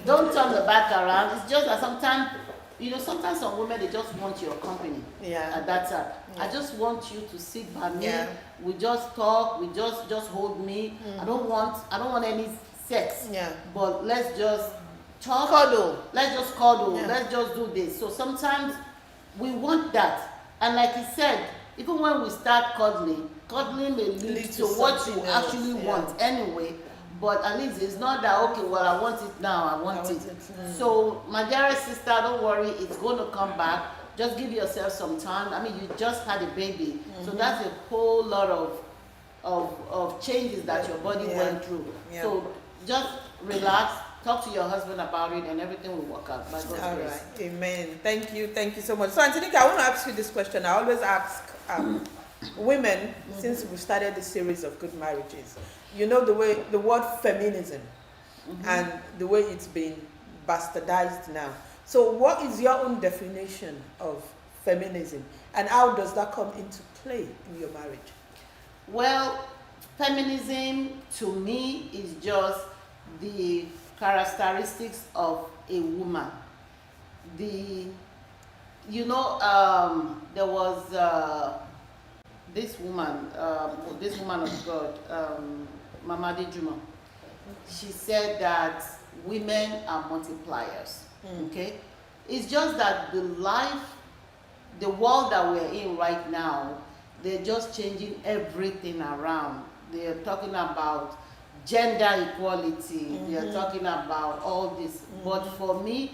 [SPEAKER 3] Don't turn the back around. It's just that sometimes you know, sometimes some women, they just want your company
[SPEAKER 2] Yeah.
[SPEAKER 3] at that time. I
[SPEAKER 2] Yeah.
[SPEAKER 3] just want you to sit by me.
[SPEAKER 2] Yeah.
[SPEAKER 3] We just talk. We just hold me. I don't want any sex.
[SPEAKER 2] Yeah.
[SPEAKER 3] But let's just talk.
[SPEAKER 2] Cuddle.
[SPEAKER 3] Let's just cuddle.
[SPEAKER 2] Yeah.
[SPEAKER 3] Let's just do this. So sometimes we want that. And like he said, even when we start cuddling may lead to what you
[SPEAKER 2] something else,
[SPEAKER 3] actually
[SPEAKER 2] yeah.
[SPEAKER 3] want anyway. But at least it's not that, okay, well, I want it now, I want it. So, my dearest sister, don't worry, it's going to come back. Just give yourself some time. I mean, you just had a baby. So that's a whole lot of changes that your body
[SPEAKER 2] Yeah.
[SPEAKER 3] went through.
[SPEAKER 2] Yeah.
[SPEAKER 3] So just relax, talk to your husband about it, and everything will work out by God's
[SPEAKER 2] All
[SPEAKER 3] grace.
[SPEAKER 2] right. Amen. Thank you so much. So, Antonika, I want to ask you this question. I always ask women, since we started the series of good marriages, you know, the word feminism and the way it's been bastardized now. So what is your own definition of feminism, and how does that come into play in your marriage?
[SPEAKER 3] Well, feminism to me is just the characteristics of a woman. There was this woman of God, Mama Dejuma. She said that women are multipliers. Okay, it's just that the world that we're in right now, they're just changing everything around. They're talking about gender equality. They're talking about all this. But for me,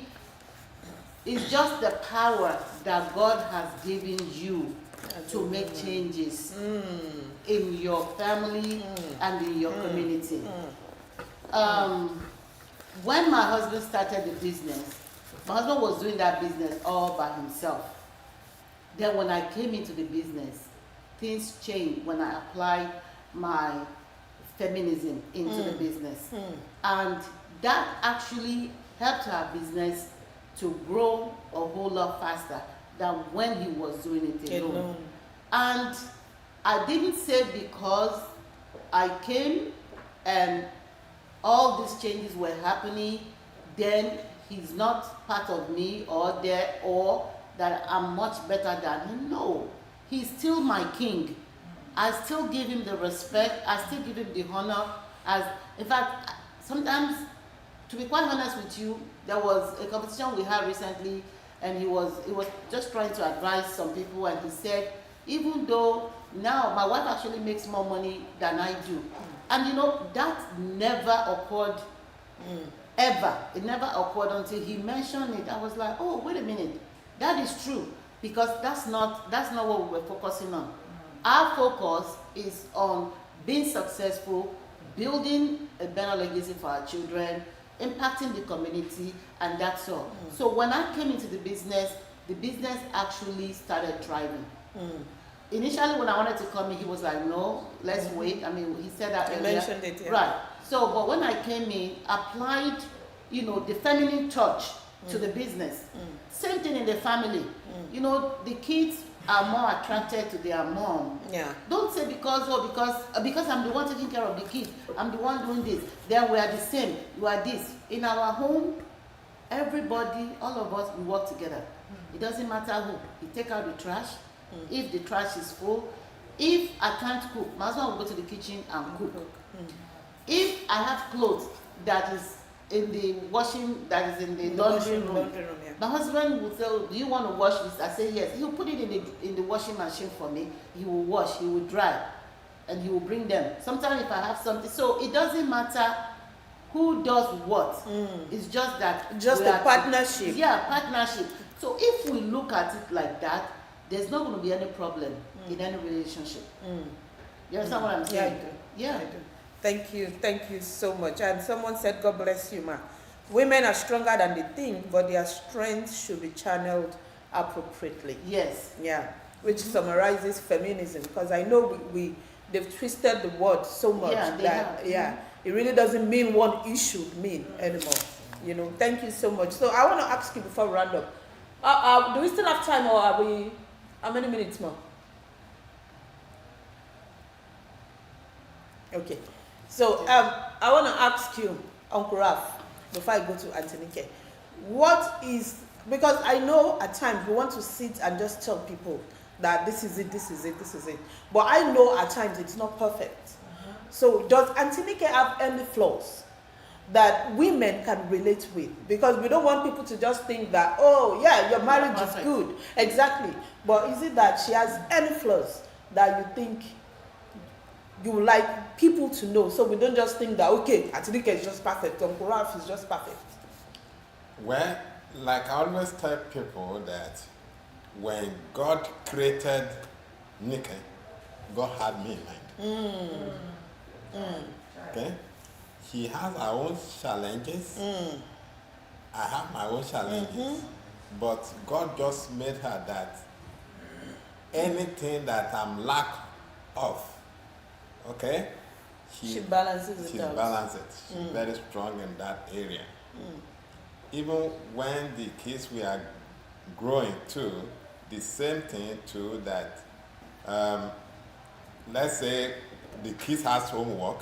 [SPEAKER 3] it's just the power that God has given you to make changes in your family and in your community. When my husband started the business, my husband was doing that business all by himself. Then when I came into the business, things changed when I applied my feminism into the business. And that actually helped our business to grow a whole lot faster than when he was doing it alone. And I didn't say because I came and all these changes were happening, then he's not part of me or that I'm much better than him. No, he's still my king. I still give him the respect. I still give him the honor. In fact, sometimes, to be quite honest with you, there was a competition we had recently, and he was just trying to advise some people, and he said, even though now my wife actually makes more money than I do, and you know that never occurred ever. It never occurred until he mentioned it. I was like, oh, wait a minute, that is true, because that's not what we were focusing on. Our focus is on being successful, building a better legacy for our children, impacting the community, and that's all. So when I came into the business actually started thriving. Initially, when I wanted to come in, he was like, no, let's wait. I mean, he said that earlier.
[SPEAKER 2] Mentioned it, yeah.
[SPEAKER 3] Right. So, but when I came in, applied, the feminine touch to the business. Same thing in the family. The kids are more attracted to their mom.
[SPEAKER 2] Yeah.
[SPEAKER 3] Don't say because I'm the one taking care of the kids, I'm the one doing this, then we are the same, you are this. In our home, everybody, all of us, we work together. It doesn't matter who. You take out the trash. If the trash is full, if I can't cook, my husband will go to the kitchen and cook. If I have clothes that is in the washing, that is in the laundry room,
[SPEAKER 2] yeah.
[SPEAKER 3] my husband will say, do you want to wash this? I say yes. He'll put it in the washing machine for me. He will wash, he will dry, and he will bring them. Sometimes if I have something, so it doesn't matter who does what. It's just that
[SPEAKER 2] Just a partnership.
[SPEAKER 3] Yeah, partnership. So if we look at it like that, there's not going to be any problem in any relationship. You understand what I'm saying?
[SPEAKER 2] Yeah, I do. Thank you so much. And someone said, God bless you, ma. Women are stronger than they think, but their strength should be channeled appropriately.
[SPEAKER 3] Yes.
[SPEAKER 2] Yeah, which summarizes feminism, because I know they've twisted the word so much it really doesn't mean what it should mean anymore. Thank you so much. So I want to ask you before we round up, do we still have time, or are we? How many minutes more? Okay. So I want to ask you, Uncle Raf, before I go to Antonike, what is Because I know at times we want to sit and just tell people that this is it, this is it, this is it. But I know at times it's not perfect. So does Auntie Nike have any flaws that women can relate with? Because we don't want people to just think that, oh yeah, your marriage is
[SPEAKER 3] Perfect.
[SPEAKER 2] good. Exactly. But is it that she has any flaws that you think you would like people to know? So we don't just think that, okay, Auntie Nike is just perfect, Uncle Ralph is just perfect.
[SPEAKER 1] Well, like I always tell people that when God created Nike, God had me in mind. Okay? He has our own challenges. I have my own challenges. But God just made her that anything that I'm lack of, okay?
[SPEAKER 2] She balances it
[SPEAKER 1] She's
[SPEAKER 2] out.
[SPEAKER 1] balanced it. She's very strong in that area. Even when the kids were growing too, the same thing too, that let's say the kids has homework,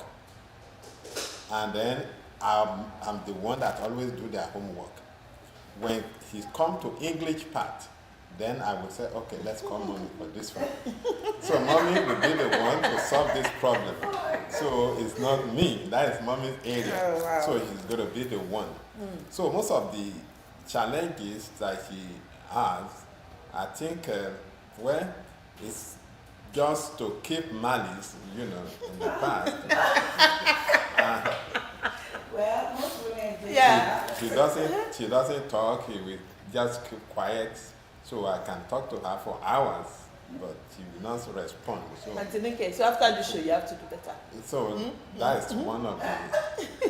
[SPEAKER 1] and then I'm the one that always do their homework. When he come to English part, then I will say, okay, let's call mommy for this one. So mommy will be the one to solve this problem. So it's not me, that is mommy's area.
[SPEAKER 2] Oh, wow.
[SPEAKER 1] So he's going to be the one. So most of the challenges that he has, I think, well, it's just to keep malice, in the past.
[SPEAKER 4] Well, most women do
[SPEAKER 2] Yeah.
[SPEAKER 4] that.
[SPEAKER 1] She doesn't talk, he will just keep quiet. So I can talk to her for hours, but she will not respond.
[SPEAKER 2] Auntie Nike, so after the show, you have to do better.
[SPEAKER 1] So that is one of the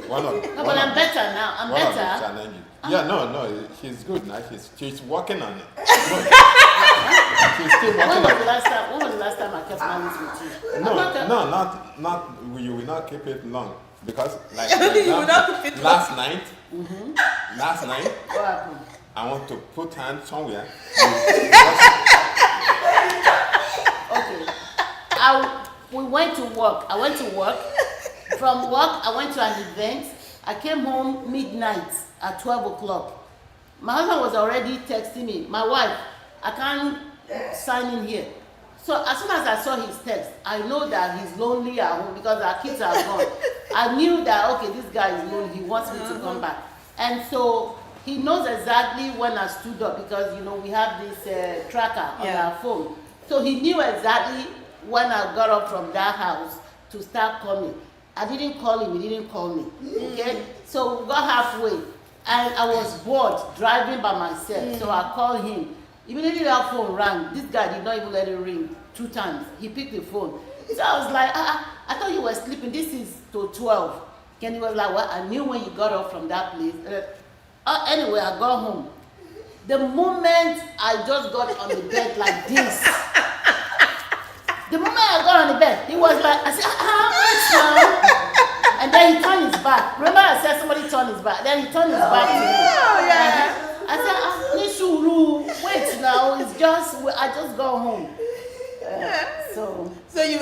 [SPEAKER 3] No, but I'm better now. I'm
[SPEAKER 1] one of the
[SPEAKER 3] better.
[SPEAKER 1] challenges. Yeah, no, she's good now. She's working on it. She's still
[SPEAKER 3] When
[SPEAKER 1] working
[SPEAKER 3] was
[SPEAKER 1] on
[SPEAKER 3] the
[SPEAKER 1] it.
[SPEAKER 3] last time? When was the last time I kept malice with you? I'm not kept-
[SPEAKER 1] Not you will not keep it long because like
[SPEAKER 2] You will not keep it
[SPEAKER 1] last night, last night
[SPEAKER 3] What happened?
[SPEAKER 1] I want to put hand somewhere.
[SPEAKER 3] Okay. We went to work. I went to work. From work, I went to an event. I came home midnight at 12 o'clock. My husband was already texting me, my wife, I can't sign in here. So as soon as I saw his text, I know that he's lonely at home because our kids are gone. I knew that, okay, this guy is lonely. He wants me to come back. And so he knows exactly when I stood up because, we have this tracker on
[SPEAKER 2] Yeah.
[SPEAKER 3] our phone. So he knew exactly when I got up from that house to start coming. I didn't call him, he didn't call me. Okay? So we got halfway and I was bored driving by myself. So I called him. Immediately that phone rang. This guy did not even let it ring 2 times. He picked the phone. So I was like, I thought you were sleeping. This is to 12. And he was like, well, I knew when you got up from that place. Anyway, I got home. The moment I just got on the bed like this, the moment I got on the bed, he was like, I said, wait now. And then he turned his back. Remember I said somebody turned his back. Then he turned his back to me.
[SPEAKER 2] Oh, yeah.
[SPEAKER 3] I said, Nishuru, wait now. It's just, I just got home. So
[SPEAKER 2] So you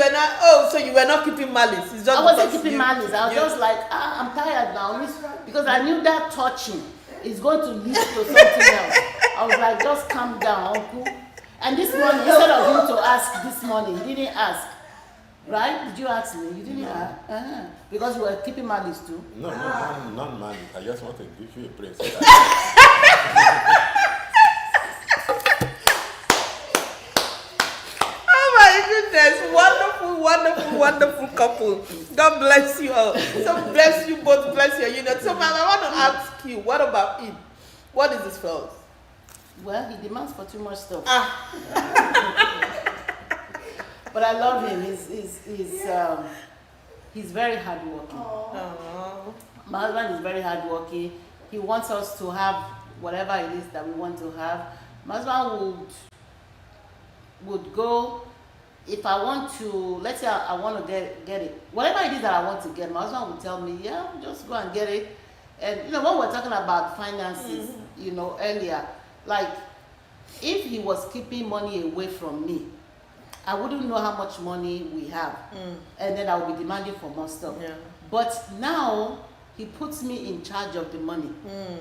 [SPEAKER 2] were not keeping malice. It's just
[SPEAKER 3] I wasn't
[SPEAKER 2] because
[SPEAKER 3] keeping malice. I was just like, I'm tired now. Because I knew that touching is going to lead to something else. I was like, just calm down, uncle. And this morning, instead of him to ask this morning, he didn't ask. Right? Did you ask me? You didn't ask. Because you were keeping malice too.
[SPEAKER 1] No, not money. I just want to give you a praise.
[SPEAKER 2] Oh my goodness, wonderful, wonderful, wonderful couple. God bless you all. So bless you both, bless your union. So ma'am, I want to ask you, what about him? What is his fault?
[SPEAKER 3] Well, he demands for too much stuff.
[SPEAKER 2] Ah,
[SPEAKER 3] But I love him. He's very hardworking.
[SPEAKER 2] oh.
[SPEAKER 3] My husband is very hardworking. He wants us to have whatever it is that we want to have. My husband would go, if I want to, let's say I want to get it. Whatever it is that I want to get, my husband would tell me, yeah, just go and get it. And when we're talking about finances, earlier, like if he was keeping money away from me, I wouldn't know how much money we have. And then I would be demanding for more stuff.
[SPEAKER 2] Yeah.
[SPEAKER 3] But now he puts me in charge of the money.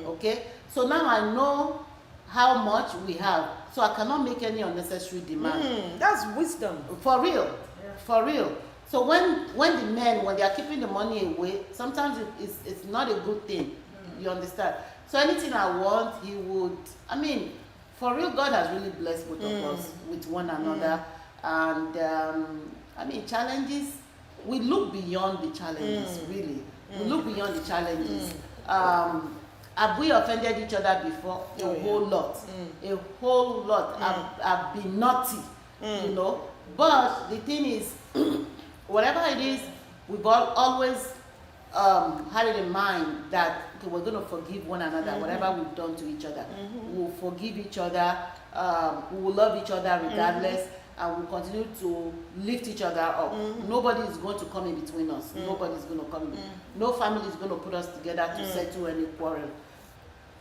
[SPEAKER 3] Okay? So now I know how much we have. So I cannot make any unnecessary demand.
[SPEAKER 2] That's wisdom.
[SPEAKER 3] For real,
[SPEAKER 4] Yeah.
[SPEAKER 3] for real. So when the men, when they are keeping the money away, sometimes it's not a good thing. You understand? So anything I want, he would. I mean, for real, God has really blessed both of us with one another. And I mean, challenges. We look beyond the challenges. Really, we look beyond the challenges. Have we offended each other before? A whole lot. A whole lot. I've been naughty, you know. But the thing is, whatever it is, we've always had it in mind that okay, we're going to forgive one another, whatever we've done to each other. We'll forgive each other, we will love each other regardless, and we'll continue to lift each other up. Nobody is going to come in between us. Nobody is going to come in. No family is going to put us together to settle any quarrel.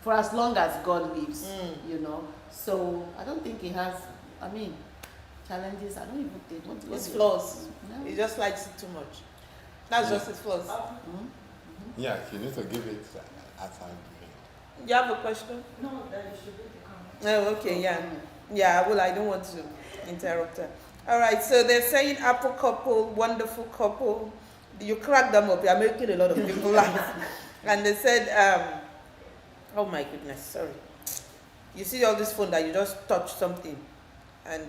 [SPEAKER 3] For as long as God lives, you know. So I don't think he has, I mean, challenges. I don't even think.
[SPEAKER 2] His flaws.
[SPEAKER 3] No.
[SPEAKER 2] He just likes it too much. That's just his flaws.
[SPEAKER 1] Yeah, you need to give it as argument.
[SPEAKER 2] You have a question?
[SPEAKER 4] No, that you should read the comment.
[SPEAKER 2] Oh, okay, yeah. Yeah, well, I don't want to interrupt her. All right, so they're saying Apple couple, wonderful couple. You crack them up, you're making a lot of people laugh. And they said, oh my goodness, sorry. You see all this phone that you just touched something. And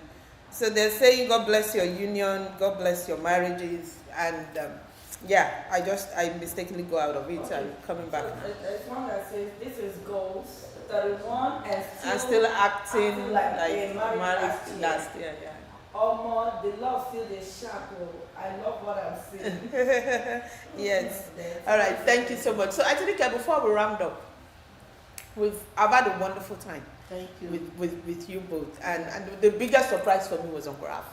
[SPEAKER 2] so they're saying, God bless your union, God bless your marriages. And yeah, I mistakenly go out of it.
[SPEAKER 4] Okay.
[SPEAKER 2] I'm coming back.
[SPEAKER 4] So, there's one that says, this is goals 31 and
[SPEAKER 2] I'm still acting like
[SPEAKER 4] a married
[SPEAKER 2] married
[SPEAKER 4] last
[SPEAKER 2] last year, yeah.
[SPEAKER 4] More, the love still is sharp. I love what I'm seeing.
[SPEAKER 2] Yes. All right. Thank you so much. So, actually, before we round up, I've had a wonderful time
[SPEAKER 3] Thank you.
[SPEAKER 2] with you both, and the biggest surprise for me was Uncle Ralph.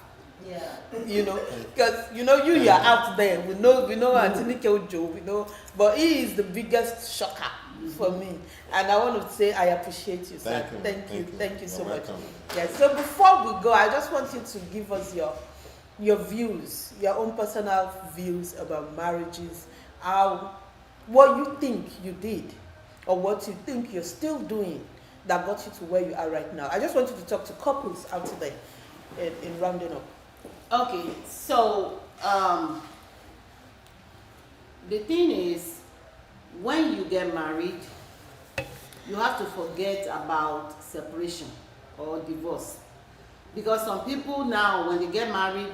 [SPEAKER 3] Yeah.
[SPEAKER 2] You know, because you're out there. We know Anthony Ojo. We know, but he is the biggest shocker for me, and I want to say I appreciate you, sir. Thank you so
[SPEAKER 1] You're
[SPEAKER 2] much.
[SPEAKER 1] welcome.
[SPEAKER 2] Yes. So before we go, I just want you to give us your views, your own personal views about marriages, what you think you did, or what you think you're still doing that got you to where you are right now. I just want you to talk to couples out there in rounding up.
[SPEAKER 3] Okay, so the thing is, when you get married, you have to forget about separation or divorce. Because some people now, when they get married,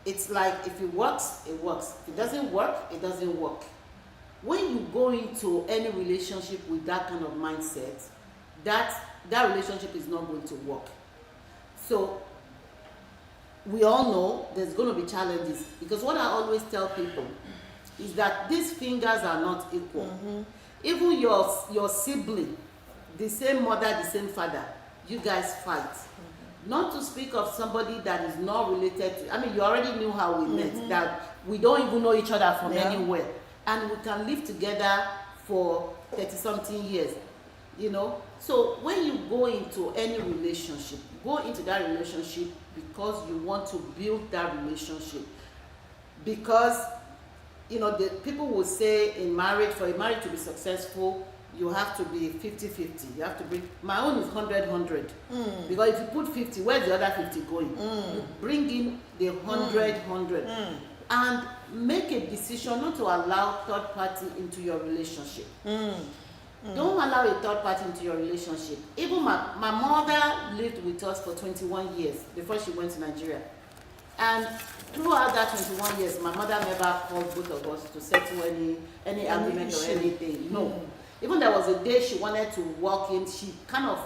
[SPEAKER 3] it's like if it works, it works. If it doesn't work, it doesn't work. When you go into any relationship with that kind of mindset, that relationship is not going to work. So we all know there's going to be challenges, because what I always tell people is that these fingers are not equal. Even your sibling, the same mother, the same father, you guys fight. Not to speak of somebody that is not related to, I mean, you already knew how we met, that we don't even know each other from anywhere, and we can live together for 30-something years, you know. So when you go into any relationship, go into that relationship because you want to build that relationship. Because, you know, the people will say in marriage, for a marriage to be successful, you have to be 50-50. You have to bring, my own is 100-100. Because if you put 50, where's the other 50 going? You bring in the 100-100. And make a decision not to allow third party into your relationship. Don't allow a third party into your relationship. Even my mother lived with us for 21 years before she went to Nigeria. And throughout that 21 years, my mother never called both of us to settle any argument or anything. No. Even there was a day she wanted to walk in, she kind of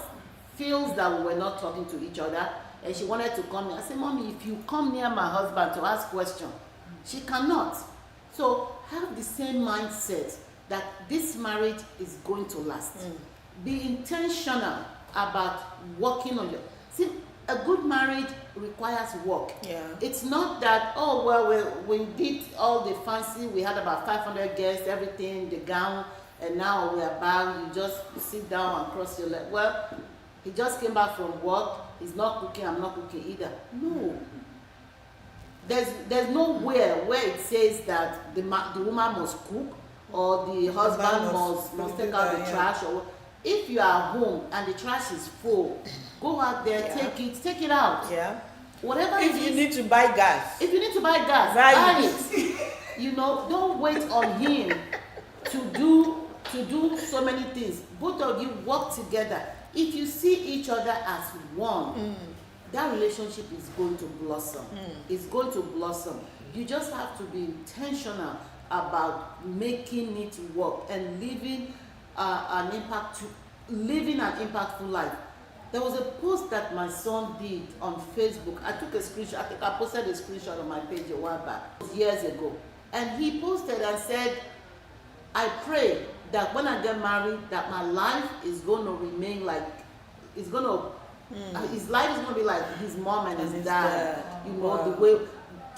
[SPEAKER 3] feels that we were not talking to each other, and she wanted to come in. I said, Mommy, if you come near my husband to ask questions, she cannot. So have the same mindset that this marriage is going to last. Be intentional about working on your... See, a good marriage requires work.
[SPEAKER 2] Yeah.
[SPEAKER 3] It's not that, oh, well, we did all the fancy, we had about 500 guests, everything, the gown, and now we are back, you just sit down and cross your leg. Well, he just came back from work, he's not cooking, I'm not cooking either. No. There's nowhere where it says that the woman must cook, or the husband must take out the trash. Or If you are home and the trash is full, go out there,
[SPEAKER 2] Yeah.
[SPEAKER 3] take it out.
[SPEAKER 2] Yeah.
[SPEAKER 3] Whatever
[SPEAKER 2] If
[SPEAKER 3] it
[SPEAKER 2] you
[SPEAKER 3] is,
[SPEAKER 2] need to buy gas,
[SPEAKER 3] if you need to buy gas,
[SPEAKER 2] Buy
[SPEAKER 3] buy
[SPEAKER 2] it.
[SPEAKER 3] it. You know, don't wait on him to do so many things. Both of you work together. If you see each other as one, that relationship is going to blossom. It's going to blossom. You just have to be intentional about making it work and living living an impactful life. There was a post that my son did on Facebook. I took a screenshot. I think I posted a screenshot on my page a while back, years ago. And he posted and said, I pray that when I get married, that my life is going to remain like, it's going to, his life is going to be like his mom and his dad. You know,
[SPEAKER 2] Wow.
[SPEAKER 3] the way,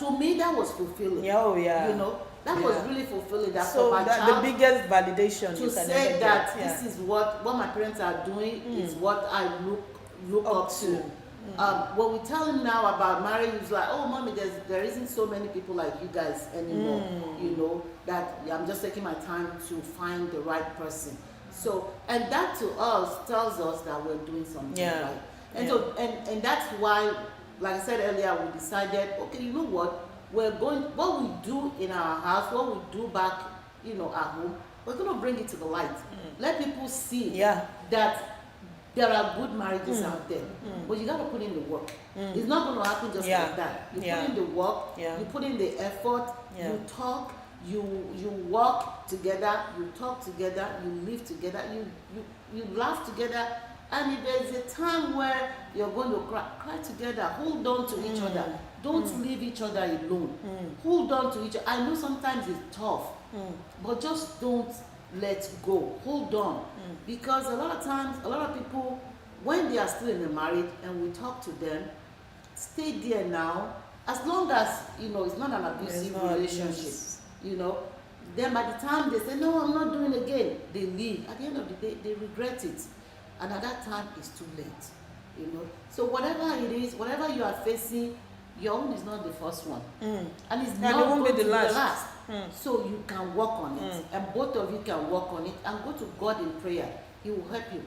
[SPEAKER 3] to me, that was fulfilling.
[SPEAKER 2] Yeah, oh yeah.
[SPEAKER 3] You know, that was
[SPEAKER 2] Yeah.
[SPEAKER 3] really fulfilling. That
[SPEAKER 2] So
[SPEAKER 3] for my
[SPEAKER 2] that,
[SPEAKER 3] child
[SPEAKER 2] the biggest validation
[SPEAKER 3] to
[SPEAKER 2] you can
[SPEAKER 3] say
[SPEAKER 2] ever
[SPEAKER 3] that
[SPEAKER 2] get.
[SPEAKER 3] this is what my parents are doing is what I look up to. When we tell him now about marriage, he's like, oh mommy, there isn't so many people like you guys anymore. You know, that I'm just taking my time to find the right person. So, and that to us tells us that we're doing something
[SPEAKER 2] Yeah.
[SPEAKER 3] right. And
[SPEAKER 2] Yeah.
[SPEAKER 3] so, and that's why, like I said earlier, we decided, okay, you know what, what we do in our house, what we do back, you know, at home, we're going to bring it to the light. Let people see
[SPEAKER 2] Yeah.
[SPEAKER 3] that there are good marriages out there, but you got to put in the work. It's not going to happen just
[SPEAKER 2] Yeah.
[SPEAKER 3] like that. You
[SPEAKER 2] Yeah.
[SPEAKER 3] put in the work,
[SPEAKER 2] Yeah.
[SPEAKER 3] you put in the effort,
[SPEAKER 2] Yeah.
[SPEAKER 3] you talk, you work together, you talk together, you live together, you laugh together. And if there's a time where you're going to cry together, hold on to each other. Don't leave each other alone. Hold on to each other. I know sometimes it's tough, but just don't let go. Hold on. Because a lot of times, a lot of people, when they are still in a marriage and we talk to them, stay there now. As long as, you know, it's not an abusive
[SPEAKER 2] It's not
[SPEAKER 3] relationship,
[SPEAKER 2] abuse.
[SPEAKER 3] you know. Then by the time they say, no, I'm not doing it again, they leave. At the end of the day, they regret it. And at that time, it's too late, you know. So whatever it is, whatever you are facing, your own is not the first one. And it's
[SPEAKER 2] And
[SPEAKER 3] not
[SPEAKER 2] it won't
[SPEAKER 3] going
[SPEAKER 2] be
[SPEAKER 3] to
[SPEAKER 2] the
[SPEAKER 3] be the
[SPEAKER 2] last.
[SPEAKER 3] last. So you can work on it. And both of you can work on it and go to God in prayer. He will help you.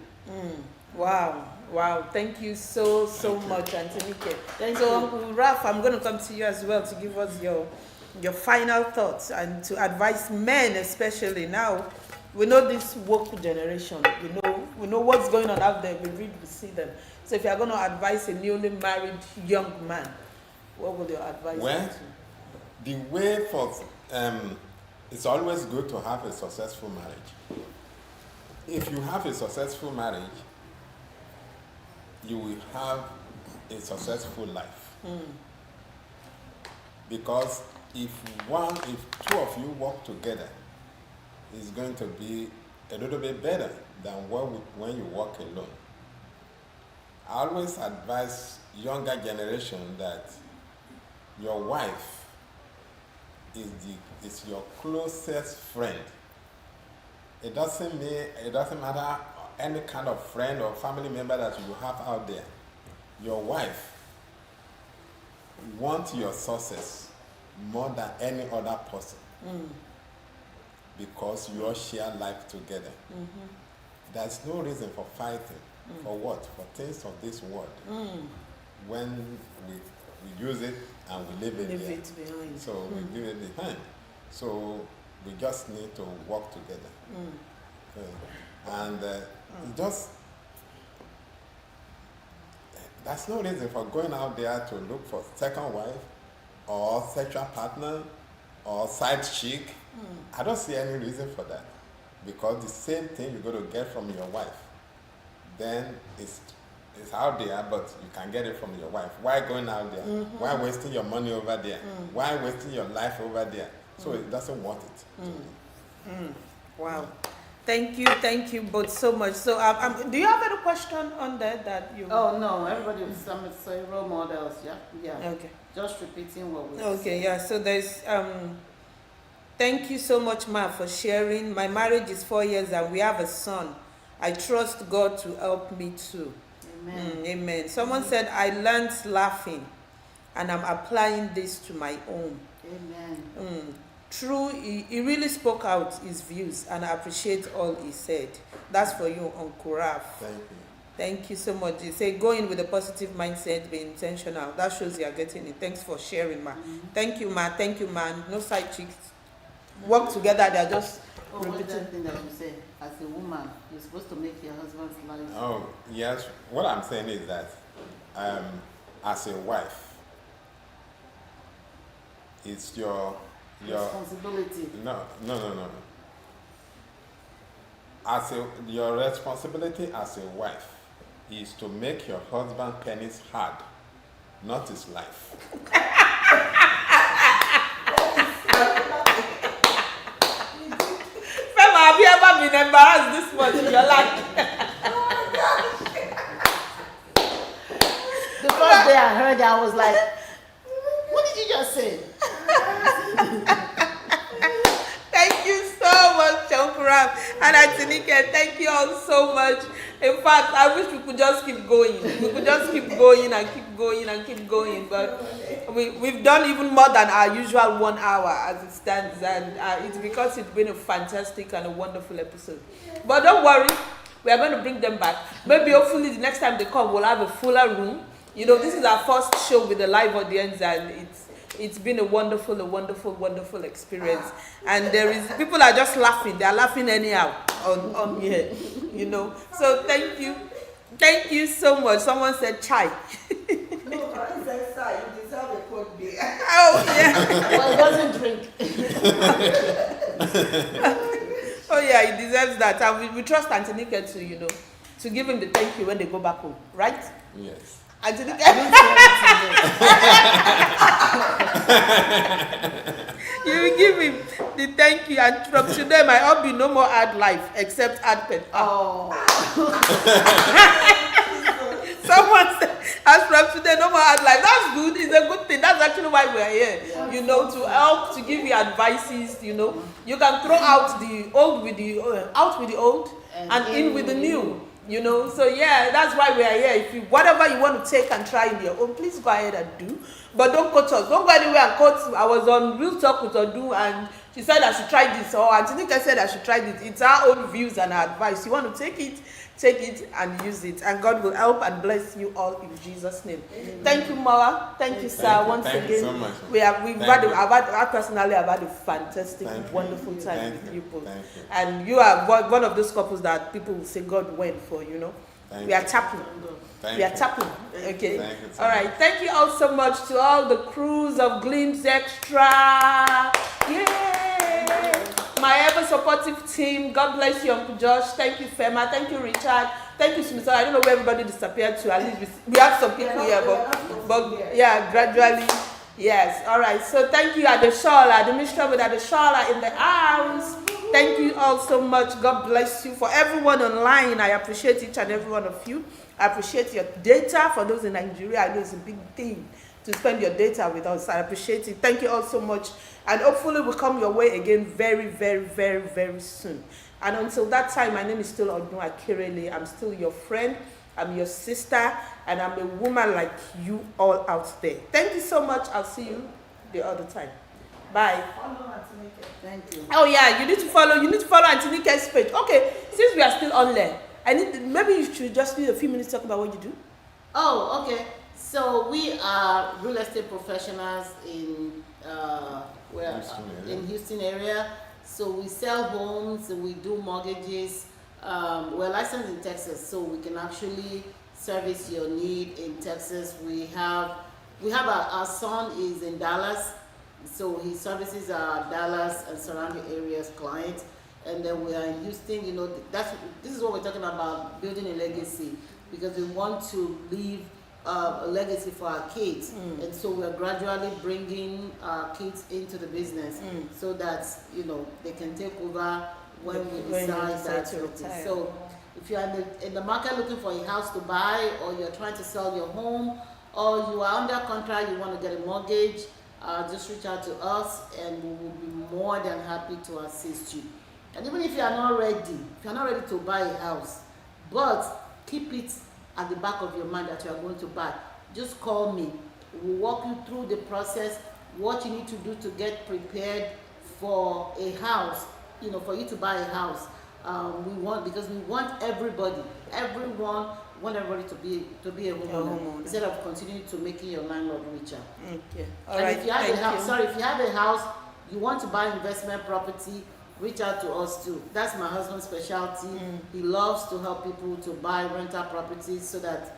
[SPEAKER 2] Wow, wow. Thank you so much, Antonike.
[SPEAKER 3] Thank
[SPEAKER 2] So, Ralph, I'm going to come to you as well to give us your final thoughts and to advise men especially. Now, we know this woke generation. We know what's going on out there. We read, we see them. So if you are going to advise a newly married young man, what would your advice
[SPEAKER 1] Well,
[SPEAKER 2] be?
[SPEAKER 1] the way for it's always good to have a successful marriage. If you have a successful marriage, you will have a successful life. Because if two of you work together, it's going to be a little bit better than when you work alone. I always advise younger generation that your wife is your closest friend. It doesn't matter any kind of friend or family member that you have out there. Your wife wants your success more than any other person because you all share life together. There's no reason for fighting. For what? For things of this world. When we use it and we leave it
[SPEAKER 2] Leave
[SPEAKER 1] there.
[SPEAKER 2] it behind.
[SPEAKER 1] So we leave it behind. So we just need to work together. And there's no reason for going out there to look for second wife or sexual partner or side chick. I don't see any reason for that, because the same thing you're going to get from your wife, then it's out there, but you can get it from your wife. Why going out there? Why wasting your money over there? Why wasting your life over there? So it doesn't want it to me.
[SPEAKER 2] Wow. Thank you both so much. So, do you have any question on that you?
[SPEAKER 3] Oh no, everybody was some role models, yeah.
[SPEAKER 2] Okay.
[SPEAKER 3] Just repeating what we
[SPEAKER 2] Okay, yeah. So there's thank you so much, Ma, for sharing. My marriage is 4 years and we have a son. I trust God to help me too.
[SPEAKER 3] Amen.
[SPEAKER 2] Amen. Someone said I learned laughing, and I'm applying this to my own.
[SPEAKER 3] Amen.
[SPEAKER 2] he really spoke out his views, and I appreciate all he said. That's for you, Uncle Raf.
[SPEAKER 1] Thank you.
[SPEAKER 2] Thank you so much. You say go in with a positive mindset, be intentional. That shows you are getting it. Thanks for sharing, ma. Thank you, ma. Thank you, man. No side chicks. Work together. They are just
[SPEAKER 3] Oh, what's
[SPEAKER 2] repeating.
[SPEAKER 3] that thing that you said? As a woman, you're supposed to make your husband's life.
[SPEAKER 1] Oh, yes. What I'm saying is that as a wife, it's your
[SPEAKER 3] Responsibility.
[SPEAKER 1] no. Your responsibility as a wife is to make your husband pennies hard, not his life.
[SPEAKER 2] Fema, have you ever been embarrassed this much in your life?
[SPEAKER 3] The first day I heard that, I was like, what did you just say?
[SPEAKER 2] Thank you so much, Uncle Raf and Antinike. Thank you all so much. In fact, I wish we could just keep going. We could just keep going and keep going and keep going. But we've done even more than our usual 1 hour as it stands. And it's because it's been a fantastic and a wonderful episode. But don't worry, we are going to bring them back. Maybe hopefully the next time they come, we'll have a fuller room. You know, this is our first show with a live audience, and it's been a wonderful experience. And there is people are just laughing. They are laughing anyhow on here, you know. So thank you so much. Someone said chai.
[SPEAKER 4] No, I said, sir, you deserve a cold beer.
[SPEAKER 2] Oh yeah.
[SPEAKER 3] Well, he doesn't drink.
[SPEAKER 2] Oh yeah, he deserves that. And we trust Antinike to, you know, to give him the thank you when they go back home, right?
[SPEAKER 1] Yes.
[SPEAKER 2] Antinike. You will give him the thank you, and from today my hobby no more ad life except ad pet.
[SPEAKER 3] Oh,
[SPEAKER 2] Someone said, as from today no more ad life. That's good. It's a good thing. That's actually why we're here.
[SPEAKER 3] Yeah.
[SPEAKER 2] You know, to help, to give you advices. You know, you can throw out the old with the out with the old and in with the new. You know, so yeah, that's why we are here. If you whatever you want to take and try in your own, please go ahead and do. But don't quote us. Don't go anywhere and quote. I was on Real Talk with Odu, and she said I should try this, or Antinike said I should try this. It's our own views and our advice. You want to take it and use it, and God will help and bless you all in Jesus' name. Thank you, Mara. Thank you, sir. Once
[SPEAKER 1] Thank
[SPEAKER 2] again,
[SPEAKER 1] you so much.
[SPEAKER 2] I personally have had a fantastic,
[SPEAKER 1] Thank you.
[SPEAKER 2] wonderful time
[SPEAKER 1] Thank
[SPEAKER 2] with
[SPEAKER 1] you.
[SPEAKER 2] you both.
[SPEAKER 1] Thank you.
[SPEAKER 2] And you are one of those couples that people will say God went for, you know.
[SPEAKER 1] Thank
[SPEAKER 2] We are
[SPEAKER 1] you.
[SPEAKER 2] tapping.
[SPEAKER 1] Thank
[SPEAKER 2] We are
[SPEAKER 1] you.
[SPEAKER 2] tapping. Okay.
[SPEAKER 1] Thank you so
[SPEAKER 2] All right. Thank you all so much to all the crews of Glimpse Extra. Yay! My ever supportive team. God bless you, Uncle Josh. Thank you, Fema. Thank you, Richard. Thank you, Smith. I don't know where everybody disappeared to. At least we have some people here, but yeah, gradually. Yes. All right. So thank you, Adeshola, the Minister with Adeshola in the house. Thank you all so much. God bless you. For everyone online, I appreciate each and every one of you. I appreciate your data. For those in Nigeria, I know it's a big thing to spend your data with us. I appreciate it. Thank you all so much. And hopefully we'll come your way again very soon. And until that time, my name is still Odun Akirele. I'm still your friend. I'm your sister. And I'm a woman like you all out there. Thank you so much. I'll see you the other time. Bye.
[SPEAKER 4] Follow Antinike.
[SPEAKER 3] thank you.
[SPEAKER 2] Oh yeah, you need to follow Antinike's page. Okay, since we are still on there, maybe you should just spend a few minutes talking about what you do.
[SPEAKER 3] Oh, okay. So we are real estate professionals in
[SPEAKER 1] Houston area.
[SPEAKER 3] in Houston area. So we sell homes, we do mortgages. We're licensed in Texas, so we can actually service your need in Texas. We have our son is in Dallas, so he services our Dallas and surrounding areas clients. And then we are in Houston. You know, this is what we're talking about, building a legacy, because we want to leave a legacy for our kids. And so we're gradually bringing our kids into the business so that, you know, they can take over when we decide that
[SPEAKER 2] to retire.
[SPEAKER 3] So if you're in the market looking for a house to buy, or you're trying to sell your home, or you are under contract, you want to get a mortgage, just reach out to us and we will be more than happy to assist you. And even if you are not ready to buy a house, but keep it at the back of your mind that you are going to buy, just call me. We'll walk you through the process, what you need to do to get prepared for a house, for you to buy a house, because we want everyone want everybody to be a homeowner instead of continuing to making your landlord richer.
[SPEAKER 2] Okay. All
[SPEAKER 3] And
[SPEAKER 2] right.
[SPEAKER 3] if you have
[SPEAKER 2] Thank
[SPEAKER 3] a house,
[SPEAKER 2] you.
[SPEAKER 3] sorry, if you have a house, you want to buy investment property, reach out to us too. That's my husband's specialty. He loves to help people to buy rental properties so that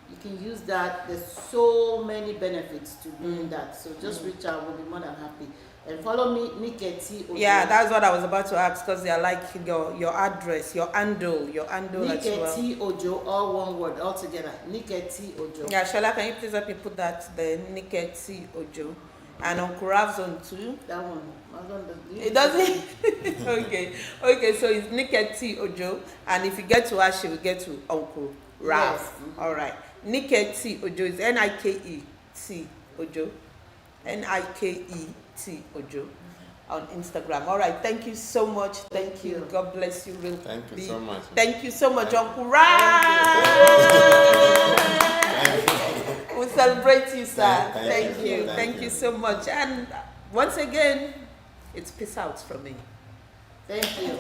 [SPEAKER 3] you can use that. There's so many benefits to doing that. So just reach out. We'll be more than happy. And follow me, Niketi Ojo.
[SPEAKER 2] Yeah, that's what I was about to ask because they are like your address, your handle as well.
[SPEAKER 3] Niketi Ojo, all one word, all together. Niketi Ojo.
[SPEAKER 2] Yeah, Shola, can you please help me put that there? Niketi Ojo. And Uncle Ralph's on too.
[SPEAKER 3] That one.
[SPEAKER 2] It doesn't. Okay. So it's Niketi Ojo, and if you get to her, she will get to Uncle Ralph.
[SPEAKER 3] Yes.
[SPEAKER 2] All right. Niketi Ojo is Niketi Ojo, Niketi Ojo on Instagram. All right. Thank you so much. Thank you. God bless you. Real
[SPEAKER 1] Thank you
[SPEAKER 2] big.
[SPEAKER 1] so much.
[SPEAKER 2] Thank you so much,
[SPEAKER 1] Thank
[SPEAKER 2] Uncle Ralph. We celebrate you, sir.
[SPEAKER 1] Thank you.
[SPEAKER 2] Thank you so much. And once again, it's peace out from me.
[SPEAKER 3] Thank you.